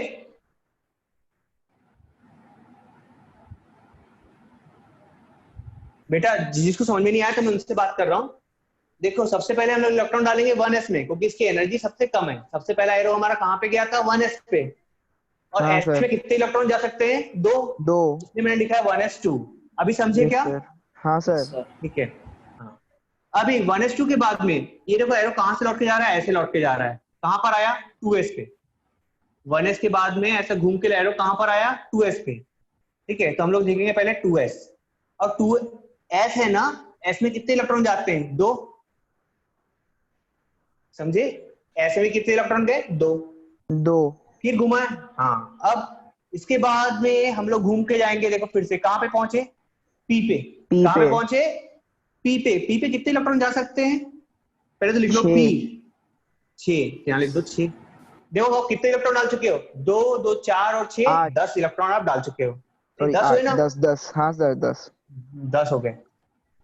Speaker 1: बेटा जिसको समझ में नहीं आया तो मैं उनसे बात कर रहा हूं। देखो सबसे पहले हम लोग इलेक्ट्रॉन डालेंगे 1s में, क्योंकि इसकी एनर्जी सबसे कम है। सबसे पहला एरो हमारा कहां पे गया था? 1s पे। और
Speaker 5: हाँ
Speaker 1: s
Speaker 5: सर।
Speaker 1: में कितने इलेक्ट्रॉन जा सकते हैं? 2।
Speaker 5: 2।
Speaker 1: इसलिए मैंने लिखा है 1s2। अभी समझे
Speaker 5: यस
Speaker 1: क्या?
Speaker 5: सर। हाँ सर।
Speaker 1: ठीक है। हाँ। अभी 1s2 के बाद में ये देखो एरो कहां से लौट के जा रहा है? ऐसे लौट के जा रहा है। कहां पर आया? 2s पे। 1s के बाद में ऐसा घूम के एरो कहां पर आया? 2s पे। ठीक है, तो हम लोग देखेंगे पहले 2s। और 2s है ना, s में कितने इलेक्ट्रॉन जाते हैं? 2। समझे? ऐसे में कितने इलेक्ट्रॉन गए? 2।
Speaker 5: 2।
Speaker 1: फिर घुमा। हाँ, अब इसके बाद में हम लोग घूम के जाएंगे। देखो फिर से कहां पे पहुंचे? पी पे।
Speaker 5: पी
Speaker 1: कहां पे
Speaker 5: पे।
Speaker 1: पहुंचे? पी पे। पी पे कितने इलेक्ट्रॉन जा सकते हैं? पहले तो लिख लो
Speaker 5: 6।
Speaker 1: पी। 6 यहां लिख दो 6। देखो आप कितने इलेक्ट्रॉन डाल चुके हो? 2 2 4 और 6
Speaker 5: 8।
Speaker 1: 10 इलेक्ट्रॉन आप डाल चुके हो।
Speaker 5: सॉरी
Speaker 1: 10 हुए
Speaker 5: 8
Speaker 1: ना?
Speaker 5: 10 10। हाँ सर 10।
Speaker 1: 10 हो गए।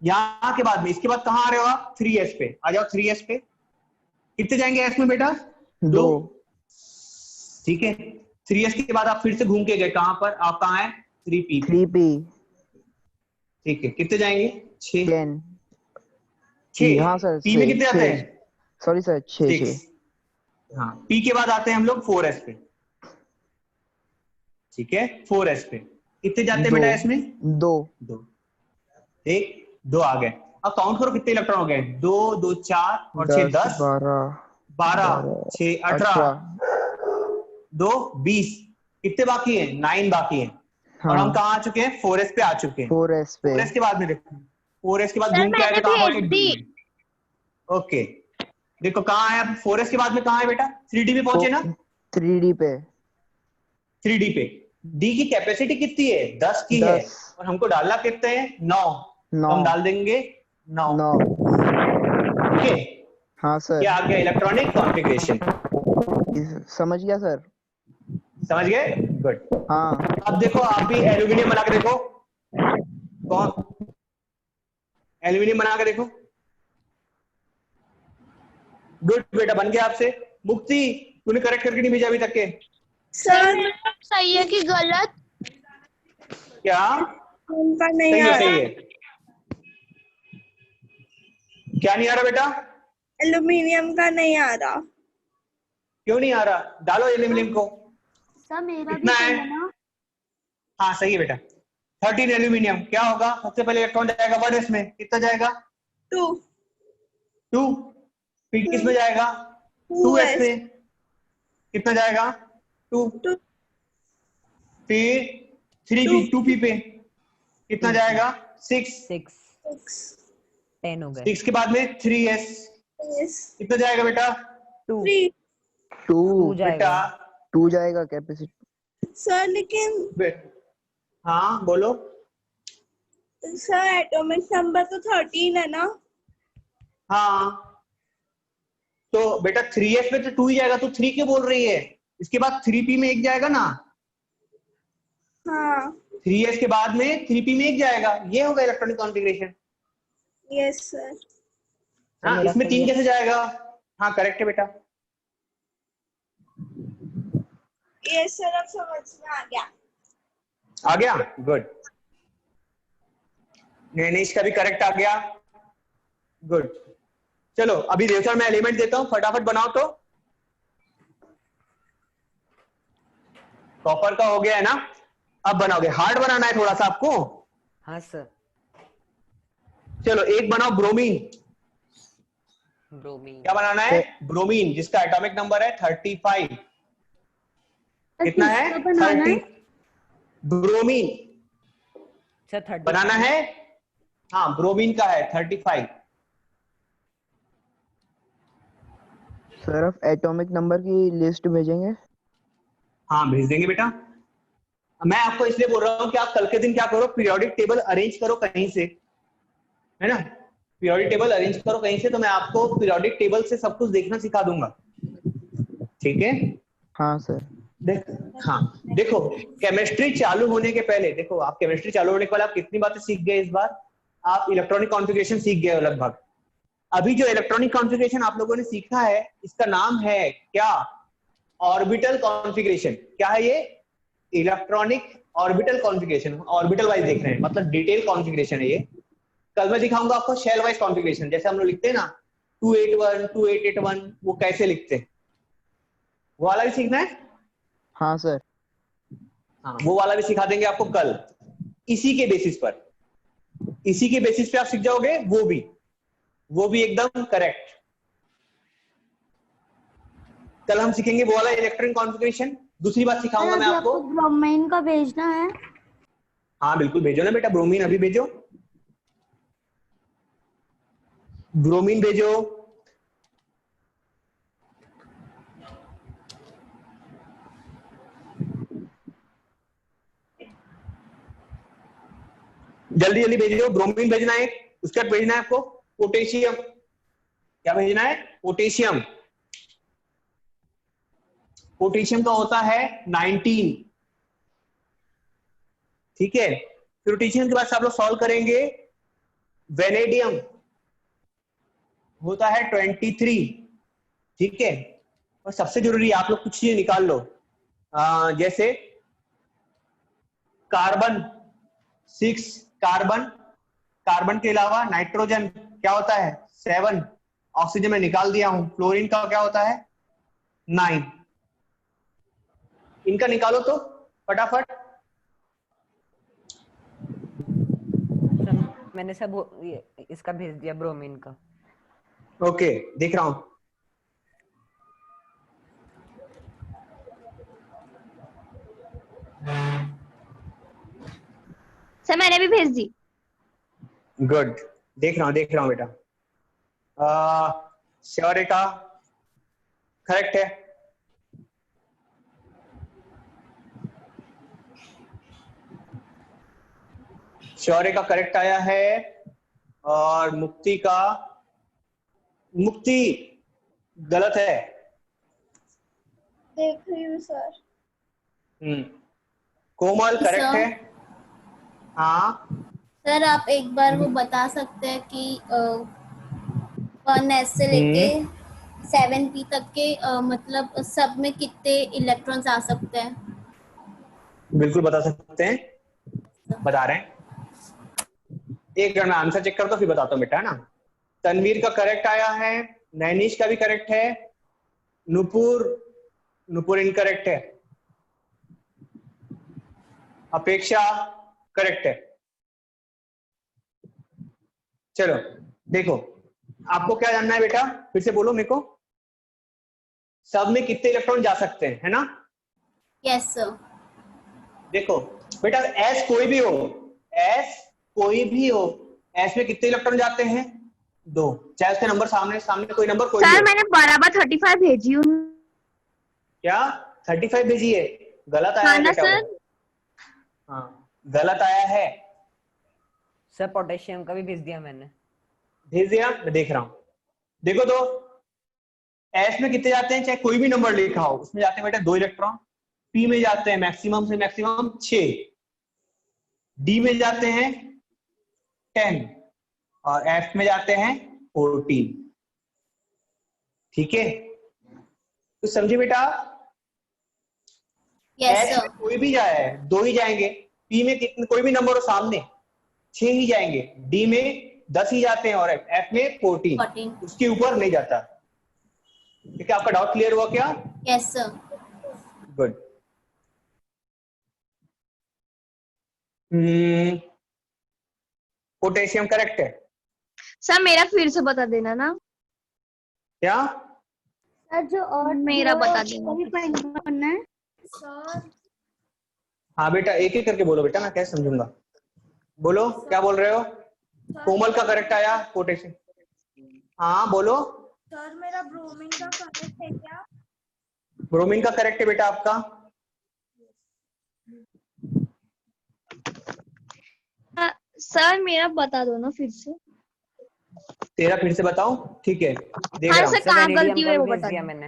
Speaker 1: यहाँ के बाद में इसके बाद कहां आ रहे हो आप? 3s पे आ जाओ। 3s पे कितने जाएंगे s में बेटा? 2।
Speaker 5: 2।
Speaker 1: ठीक है, 3s के बाद आप फिर से घूम के गए। कहां पर? आप कहां है? 3p पे।
Speaker 5: 3p।
Speaker 1: ठीक है, कितने जाएंगे? 6।
Speaker 5: 10।
Speaker 1: 6
Speaker 5: हाँ सर
Speaker 1: p में कितने आते
Speaker 5: 6।
Speaker 1: हैं?
Speaker 5: Sorry sir 6
Speaker 1: 6।
Speaker 5: 6।
Speaker 1: हाँ, p के बाद आते हैं हम लोग 4s पे। ठीक है, 4s पे कितने जाते हैं
Speaker 5: 2।
Speaker 1: बेटा? s में
Speaker 5: 2।
Speaker 1: 2। एक 2 आ गए। अब काउंट करो कितने इलेक्ट्रॉन हो गए? 2 2 4 और 6
Speaker 5: 10
Speaker 1: 10
Speaker 5: 12
Speaker 1: 12
Speaker 5: 12
Speaker 1: 6 18
Speaker 5: 18।
Speaker 1: 2 20। कितने बाकी हैं? 9 बाकी हैं। और हम
Speaker 5: हाँ
Speaker 1: कहाँ आ चुके हैं? 4s पे आ चुके हैं।
Speaker 5: 4s पे।
Speaker 1: 4s के बाद में देखो, 4s के बाद
Speaker 6: सर
Speaker 1: घूम के आए
Speaker 6: मैंने
Speaker 1: तो कहाँ पहुंचे?
Speaker 6: भेज
Speaker 1: D
Speaker 6: दी।
Speaker 1: में। ओके, देखो कहाँ आया? 4s के बाद में कहाँ है बेटा? 3d में पहुंचे ना?
Speaker 5: 3d पे।
Speaker 1: 3d पे। d की कैपेसिटी कितनी है? 10 की है।
Speaker 5: 10।
Speaker 1: और हमको डालना कितने हैं? 9। तो हम
Speaker 5: 9।
Speaker 1: डाल देंगे 9।
Speaker 5: 9।
Speaker 1: ओके,
Speaker 5: हाँ
Speaker 1: ये
Speaker 5: सर।
Speaker 1: आ गया इलेक्ट्रॉनिक कॉन्फ़िगरेशन।
Speaker 5: समझ गया सर।
Speaker 1: समझ गए? गुड।
Speaker 5: हाँ
Speaker 1: अब देखो आप भी एल्यूमिनियम बना के देखो। कौन? एल्यूमिनियम बना के देखो। गुड बेटा, बन गया आपसे। मुक्ति, तूने करेक्ट करके नहीं भेजा अभी तक के?
Speaker 6: सर सही है कि गलत?
Speaker 1: क्या?
Speaker 8: उनका नहीं
Speaker 1: सही
Speaker 8: आ
Speaker 1: है,
Speaker 8: रहा।
Speaker 1: सही है। क्या नहीं आ रहा बेटा?
Speaker 8: एल्यूमिनियम का नहीं आ रहा।
Speaker 1: क्यों नहीं आ रहा? डालो एल्यूमिनियम को।
Speaker 2: सर मेरा भी
Speaker 1: कितना
Speaker 2: सही
Speaker 1: है?
Speaker 2: है ना?
Speaker 1: हाँ सही है बेटा। 13 एल्यूमिनियम। क्या होगा? सबसे पहले इलेक्ट्रॉन जाएगा 1s में। कितना जाएगा?
Speaker 8: 2
Speaker 1: 2। फिर किस में जाएगा? 2s
Speaker 8: 2s
Speaker 1: में। कितना जाएगा? 2।
Speaker 8: 2
Speaker 1: फिर 3p 2p पे कितना जाएगा? 6।
Speaker 4: 6 10 हो गए।
Speaker 1: 6 के बाद में 3s।
Speaker 8: yes
Speaker 1: कितना जाएगा बेटा?
Speaker 4: 2
Speaker 8: 3
Speaker 5: 2
Speaker 1: बेटा
Speaker 4: जाएगा।
Speaker 5: 2 जाएगा कैपेसिटी।
Speaker 8: सर लेकिन
Speaker 1: हाँ बोलो।
Speaker 8: सर एटॉमिक नंबर तो 13 है ना?
Speaker 1: हाँ तो बेटा 3s में तो 2 ही जाएगा। तो 3 क्यों बोल रही है? इसके बाद 3p में 1 जाएगा ना।
Speaker 8: हाँ
Speaker 1: 3s के बाद में 3p में 1 जाएगा। ये होगा इलेक्ट्रॉनिक कॉन्फ़िगरेशन।
Speaker 8: Yes sir.
Speaker 1: हाँ,
Speaker 4: मेरा
Speaker 1: इसमें
Speaker 4: सही
Speaker 1: 3
Speaker 4: है।
Speaker 1: कैसे जाएगा? हाँ करेक्ट है बेटा।
Speaker 8: यस सर, अब समझ में आ गया।
Speaker 1: आ गया? गुड। नैनिश का भी करेक्ट आ गया। गुड। चलो अभी देखो सर, मैं एलिमेंट देता हूं, फटाफट बनाओ। तो कॉपर का हो गया है ना? अब बनाओगे। हार्ड बनाना है थोड़ा सा आपको।
Speaker 4: हाँ सर।
Speaker 1: चलो एक बनाओ ब्रोमीन।
Speaker 4: ब्रोमीन।
Speaker 1: क्या बनाना है? ब्रोमीन, जिसका एटॉमिक नंबर है 35। कितना है? 30। ब्रोमीन
Speaker 4: अच्छा 30
Speaker 1: बनाना है। हाँ ब्रोमीन का है 35।
Speaker 5: सर आप एटॉमिक नंबर की लिस्ट भेजेंगे?
Speaker 1: हाँ भेज देंगे बेटा। मैं आपको इसलिए बोल रहा हूँ कि आप कल के दिन क्या करो, पीरियोडिक टेबल अरेंज करो कहीं से। है ना। पीरियोडिक टेबल अरेंज करो कहीं से, तो मैं आपको पीरियोडिक टेबल से सब कुछ देखना सिखा दूंगा, ठीक है।
Speaker 5: हाँ सर।
Speaker 1: हाँ देखो, केमिस्ट्री चालू होने के पहले, देखो आप केमिस्ट्री चालू होने के पहले आप कितनी बातें सीख गए इस बार, आप इलेक्ट्रॉनिक कॉन्फ़िगरेशन सीख गए हो लगभग। अभी जो इलेक्ट्रॉनिक कॉन्फ़िगरेशन आप लोगों ने सीखा है, इसका नाम है क्या, ऑर्बिटल कॉन्फ़िगरेशन। क्या है ये, electronic orbital configuration. Orbital wise देख रहे हैं, मतलब डिटेल कॉन्फ़िगरेशन है ये। कल मैं दिखाऊंगा आपको शेल वाइज कॉन्फ़िगरेशन, जैसे हम लोग लिखते हैं ना 281 2881, वो कैसे लिखते हैं, वो वाला भी सीखना है।
Speaker 5: हाँ सर।
Speaker 1: हाँ वो वाला भी सिखा देंगे आपको कल, इसी के बेसिस पर, इसी के बेसिस पे आप सीख जाओगे, वो भी एकदम करेक्ट। कल हम सीखेंगे वो वाला इलेक्ट्रॉनिक कॉन्फ़िगरेशन। दूसरी बात सिखाऊंगा मैं आपको,
Speaker 8: ब्रोमीन का भेजना है।
Speaker 1: हाँ बिल्कुल भेजो ना बेटा, ब्रोमीन अभी भेजो, ब्रोमीन भेजो। जल्दी जल्दी भेजो, ब्रोमीन भेजना है, उसके बाद भेजना है आपको पोटेशियम। क्या भेजना है, पोटेशियम। पोटेशियम का होता है 19, ठीक है। फिर पोटेशियम के बाद से आप लोग सॉल्व करेंगे, वेनेडियम होता है 23, ठीक है। और सबसे जरूरी आप लोग कुछ चीजें निकाल लो, जैसे कार्बन 6, कार्बन के अलावा नाइट्रोजन क्या होता है 7, ऑक्सीजन में निकाल दिया हूं। फ्लोरीन का क्या होता है 9, इनका निकालो तो फटाफट।
Speaker 4: मैंने सब इसका भेज दिया, ब्रोमीन का।
Speaker 1: ओके देख रहा हूं।
Speaker 6: सर मैंने भी भेज दी।
Speaker 1: गुड, देख रहा हूं बेटा। श्योर का करेक्ट है, शौर्य का करेक्ट आया है, और मुक्ति गलत है।
Speaker 8: देख रही हूँ सर।
Speaker 1: कोमल करेक्ट है। हाँ
Speaker 3: सर आप एक बार वो बता सकते हैं कि 1s से लेके 7p तक के मतलब सब में कितने इलेक्ट्रॉन्स आ सकते हैं?
Speaker 1: बिल्कुल बता सकते हैं, बता रहे हैं। एक मैं आंसर चेक करता हूं फिर बताता हूँ बेटा, है ना। तनवीर का करेक्ट आया है, नैनिश का भी करेक्ट है, नुपुर इनकरेक्ट है, अपेक्षा करेक्ट है। चलो देखो, आपको क्या जानना है बेटा, फिर से बोलो मेरे को, सब में कितने इलेक्ट्रॉन जा सकते हैं, है ना।
Speaker 3: Yes sir.
Speaker 1: देखो बेटा, एस कोई भी हो, एस में कितने इलेक्ट्रॉन जाते हैं 2, चाहे उसके नंबर सामने कोई नंबर कोई
Speaker 6: सर
Speaker 1: भी
Speaker 6: मैंने बराबर 35 भेजी हूँ।
Speaker 1: क्या 35 भेजी है, गलत आया
Speaker 6: हाँ
Speaker 1: है
Speaker 6: ना
Speaker 1: बेटा
Speaker 6: सर।
Speaker 1: वो। हाँ गलत आया है,
Speaker 4: सर पोटेशियम का भी भेज दिया मैंने।
Speaker 1: भेज दिया, मैं देख रहा हूं। देखो तो एस में कितने जाते हैं, चाहे कोई भी नंबर लिखा हो, उसमें जाते हैं बेटा 2 इलेक्ट्रॉन, पी में जाते हैं मैक्सिमम से मैक्सिमम 6, डी में जाते हैं 10, और एफ में जाते हैं 14, ठीक है। तो समझे बेटा,
Speaker 3: यस
Speaker 1: एस
Speaker 3: सर।
Speaker 1: में कोई भी जाए 2 ही जाएंगे, पी में कितने कोई भी नंबर हो सामने 6 ही जाएंगे, डी में 10 ही जाते हैं, और एफ में 14, उसके ऊपर नहीं जाता। ठीक है, आपका डाउट क्लियर हुआ क्या?
Speaker 3: Yes sir.
Speaker 1: Good. Potassium correct है।
Speaker 6: सर मेरा फिर से बता देना ना।
Speaker 1: क्या
Speaker 8: सर जो और
Speaker 6: मेरा बता देना।
Speaker 8: भी करना है
Speaker 2: सर
Speaker 1: हाँ बेटा, एक एक करके बोलो बेटा, मैं कैसे समझूंगा। बोलो क्या बोल रहे हो। कोमल का करेक्ट आया, पोटेशियम। हाँ बोलो।
Speaker 2: सर मेरा ब्रोमीन का करेक्ट है क्या?
Speaker 1: ब्रोमीन का करेक्ट है बेटा आपका।
Speaker 6: सर मेरा बता दो ना फिर से।
Speaker 1: तेरा फिर से बताओ, ठीक है देख
Speaker 6: हाँ
Speaker 1: रहा हूँ।
Speaker 6: सर, कहाँ
Speaker 4: वेनेडियम
Speaker 6: गलती
Speaker 4: का
Speaker 6: हुई है
Speaker 4: भी
Speaker 6: वो
Speaker 4: भेज
Speaker 6: बता
Speaker 4: दिया
Speaker 6: दो।
Speaker 4: मैंने,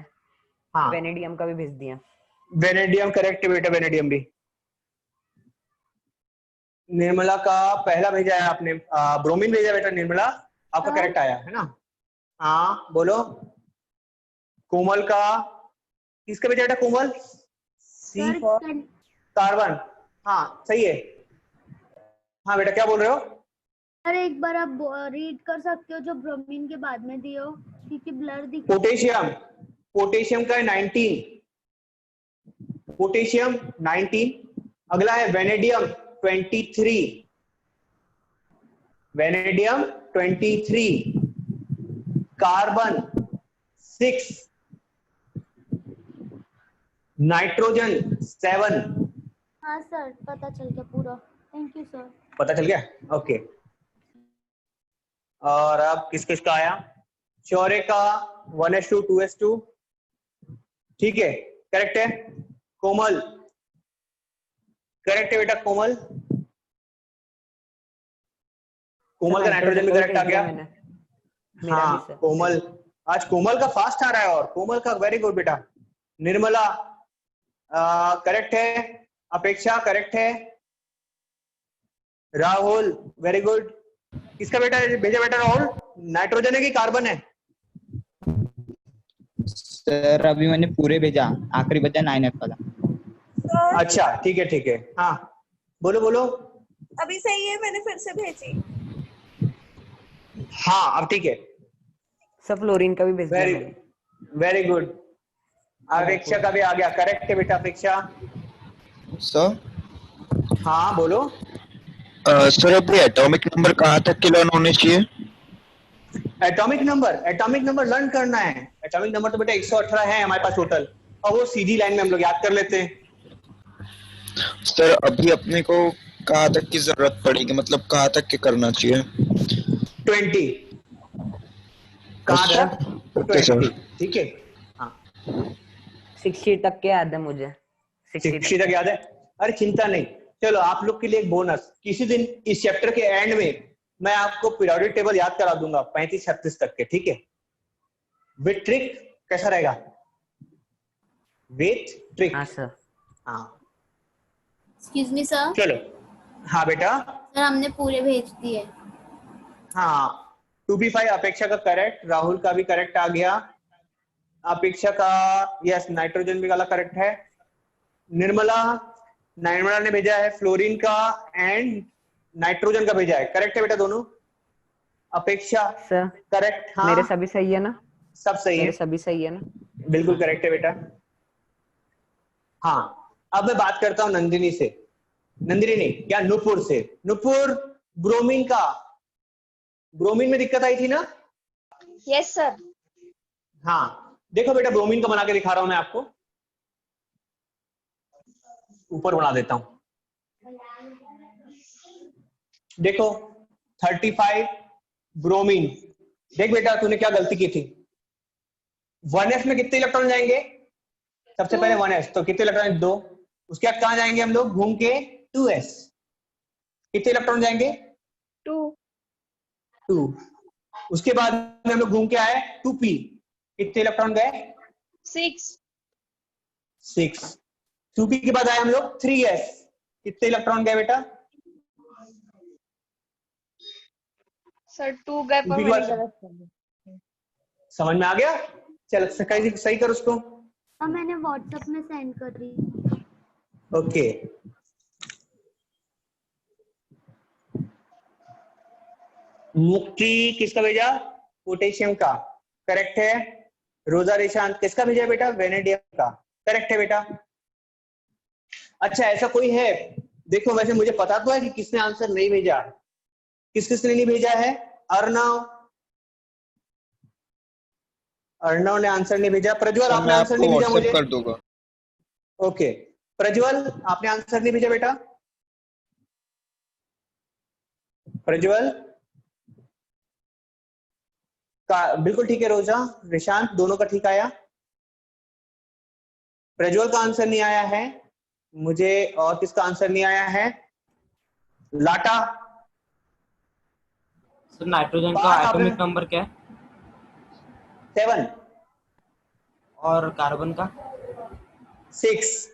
Speaker 1: हाँ
Speaker 4: वेनेडियम का भी भेज दिया।
Speaker 1: वेनेडियम करेक्ट है बेटा, वेनेडियम भी। निर्मला का पहला भेजा है आपने, ब्रोमीन भेजा बेटा निर्मला, आपका
Speaker 8: हाँ।
Speaker 1: करेक्ट आया है ना। हाँ बोलो। कोमल का, किसका भेजा बेटा कोमल? सी
Speaker 8: सर
Speaker 1: फॉर कार्बन। हाँ सही है। हाँ बेटा क्या बोल रहे हो?
Speaker 8: सर एक बार आप रीड कर सकते हो जो ब्रोमीन के बाद में दिए हो, क्योंकि ब्लर दिख।
Speaker 1: पोटेशियम, पोटेशियम का है 19, पोटेशियम 19। अगला है वेनेडियम 23, वेनेडियम 23, कार्बन 6, नाइट्रोजन 7।
Speaker 8: हाँ सर पता चल गया पूरा, थैंक यू सर।
Speaker 1: पता चल गया, ओके। और अब किस किस का आया? शौर्य का 1s2 2s2, ठीक है करेक्ट है। कोमल करेक्ट है बेटा, कोमल, कोमल का नाइट्रोजन भी
Speaker 4: का
Speaker 1: करेक्ट आ
Speaker 4: भेज दिया
Speaker 1: गया।
Speaker 4: मैंने, मेरा भी
Speaker 1: हाँ
Speaker 4: सर।
Speaker 1: कोमल, आज कोमल का फास्ट आ रहा है, और कोमल का वेरी गुड बेटा। निर्मला करेक्ट है, अपेक्षा करेक्ट है, राहुल वेरी गुड। किसका बेटा भेजा बेटा राहुल? नाइट्रोजन है कि कार्बन है?
Speaker 9: सर अभी मैंने पूरे भेजा, आखिरी बचा 9F वाला।
Speaker 1: अच्छा ठीक है ठीक है। हाँ बोलो बोलो।
Speaker 10: अभी सही है, मैंने फिर से भेजी।
Speaker 1: हाँ अब ठीक है,
Speaker 4: सब फ्लोरीन का भी भेज दिया
Speaker 1: वेरी
Speaker 4: मैंने।
Speaker 1: Very good. अपेक्षा का भी आ गया, करेक्ट है बेटा अपेक्षा।
Speaker 9: सर
Speaker 1: हाँ बोलो।
Speaker 11: सर अभी एटॉमिक नंबर कहाँ तक के लर्न होने चाहिए?
Speaker 1: एटॉमिक नंबर लर्न करना है। एटॉमिक नंबर तो बेटा 118 है हमारे पास टोटल, और वो सीधी लाइन में हम लोग याद कर लेते हैं।
Speaker 11: सर अभी अपने को कहाँ तक की जरूरत पड़ेगी, मतलब कहाँ तक के करना चाहिए?
Speaker 1: 20 कहाँ
Speaker 11: अच्छा,
Speaker 1: तक?
Speaker 11: Okay sir.
Speaker 1: 20 ठीक है। हाँ
Speaker 4: 60 तक के याद है मुझे,
Speaker 1: 60 तक याद है। अरे चिंता नहीं, चलो आप लोग के लिए एक बोनस, किसी दिन इस चैप्टर के एंड में मैं आपको पीरियोडिक टेबल याद करा दूंगा 35-36 तक के, ठीक है? विथ ट्रिक कैसा रहेगा? With trick.
Speaker 4: हाँ सर।
Speaker 1: हाँ
Speaker 3: एक्सक्यूज मी सर।
Speaker 1: चलो। हाँ बेटा।
Speaker 3: सर हमने पूरे भेज दिए।
Speaker 1: हाँ 2p5 अपेक्षा का करेक्ट, राहुल का भी करेक्ट आ गया, अपेक्षा का यस नाइट्रोजन भी वाला करेक्ट है। निर्मला ने भेजा है फ्लोरीन का एंड नाइट्रोजन का भेजा है, करेक्ट है बेटा दोनों। अपेक्षा
Speaker 4: सर
Speaker 1: करेक्ट। हाँ
Speaker 4: मेरे सभी सही है ना?
Speaker 1: सब सही है,
Speaker 4: मेरे सभी सही है ना?
Speaker 1: बिल्कुल करेक्ट है बेटा। हाँ अब मैं बात करता हूं नंदिनी से, नंदिनी नहीं क्या नुपुर से। नुपुर ब्रोमीन का, ब्रोमीन में दिक्कत आई थी ना?
Speaker 6: Yes sir.
Speaker 1: हाँ देखो बेटा ब्रोमीन का बना के दिखा रहा हूं मैं आपको, ऊपर बना देता हूं। देखो 35 ब्रोमीन। देख बेटा तूने क्या गलती की थी, 1s में कितने इलेक्ट्रॉन जाएंगे? सबसे पहले 1s, तो कितने इलेक्ट्रॉन? 2। उसके बाद कहां जाएंगे हम लोग घूम के? 2s। कितने इलेक्ट्रॉन जाएंगे? 2। उसके बाद में हम लोग घूम के आए 2p, कितने इलेक्ट्रॉन गए? 6। 2p के बाद आए हम लोग 3s, कितने इलेक्ट्रॉन गए बेटा?
Speaker 6: सर 2 गए पर मैंने गलत कर दिया।
Speaker 1: समझ में आ गया? चल सही कर उसको।
Speaker 8: हाँ मैंने व्हाट्सएप में सेंड कर दी।
Speaker 1: ओके मुक्ति किसका भेजा? पोटेशियम का, करेक्ट है। रोजा निशांत किसका भेजा बेटा? वेनेडियम का, करेक्ट है बेटा। अच्छा ऐसा कोई है, देखो वैसे मुझे पता तो है कि किसने आंसर नहीं भेजा, किस किसने नहीं भेजा है? अर्णव ने आंसर नहीं भेजा। प्रज्वल
Speaker 9: सर
Speaker 1: आपने
Speaker 9: मैं
Speaker 1: आंसर
Speaker 9: आपको
Speaker 1: नहीं भेजा
Speaker 9: व्हाट्सएप
Speaker 1: मुझे?
Speaker 9: कर दूंगा।
Speaker 1: ओके प्रज्वल आपने आंसर नहीं भेजा बेटा? प्रज्वल का बिल्कुल ठीक है। रोजा निशांत दोनों का ठीक आया, प्रज्वल का आंसर नहीं आया है मुझे, और किसका आंसर नहीं आया है? लाटा
Speaker 12: सर नाइट्रोजन का
Speaker 1: पार्ट
Speaker 12: एटॉमिक
Speaker 1: आपने
Speaker 12: नंबर क्या है
Speaker 1: 7
Speaker 12: और कार्बन का
Speaker 1: 6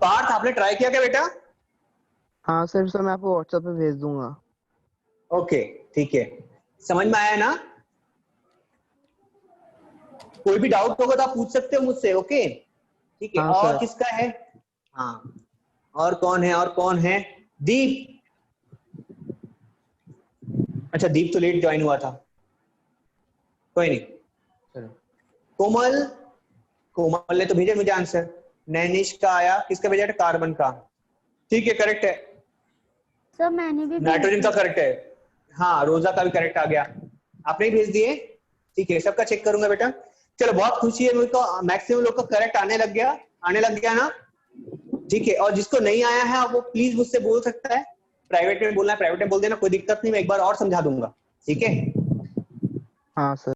Speaker 1: पार्थ आपने ट्राई किया क्या बेटा?
Speaker 5: हाँ सर मैं आपको व्हाट्सएप पे भेज दूंगा।
Speaker 1: ओके ठीक है, समझ में आया ना? कोई भी डाउट होगा तो आप पूछ सकते हो मुझसे। ओके ठीक है।
Speaker 5: हाँ
Speaker 1: और
Speaker 5: सर।
Speaker 1: किसका है? हाँ और कौन है? और कौन है? दीप। अच्छा दीप तो लेट ज्वाइन हुआ था, कोई नहीं चलो। कोमल, कोमल ने तो भेजा मुझे आंसर। नैनिश का आया, किसका भेजा था? कार्बन का। ठीक है करेक्ट है।
Speaker 3: सर मैंने भी
Speaker 1: नाइट्रोजन का करेक्ट है। हाँ रोजा का भी करेक्ट आ गया, आपने ही भेज दिए। ठीक है सबका चेक करूंगा बेटा। चलो बहुत खुशी है मुझे को, मैक्सिमम लोग का करेक्ट आने लग गया ना। ठीक है, और जिसको नहीं आया है वो प्लीज मुझसे बोल सकता है। प्राइवेट में बोलना है प्राइवेट में बोल देना, कोई दिक्कत नहीं, मैं एक बार और समझा दूंगा। ठीक है
Speaker 5: हाँ सर।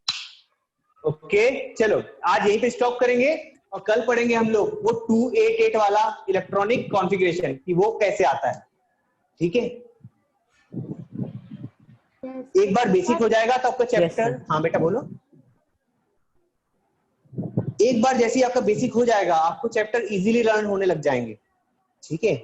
Speaker 1: ओके चलो आज यहीं पे स्टॉप करेंगे और कल पढ़ेंगे हम लोग वो 288 वाला इलेक्ट्रॉनिक कॉन्फ़िगरेशन कि वो कैसे आता है। ठीक है एक बार बेसिक हो जाएगा तो आपका चैप्टर हाँ बेटा बोलो। एक बार जैसे ही आपका बेसिक हो जाएगा आपको चैप्टर इजीली लर्न होने लग जाएंगे। ठीक है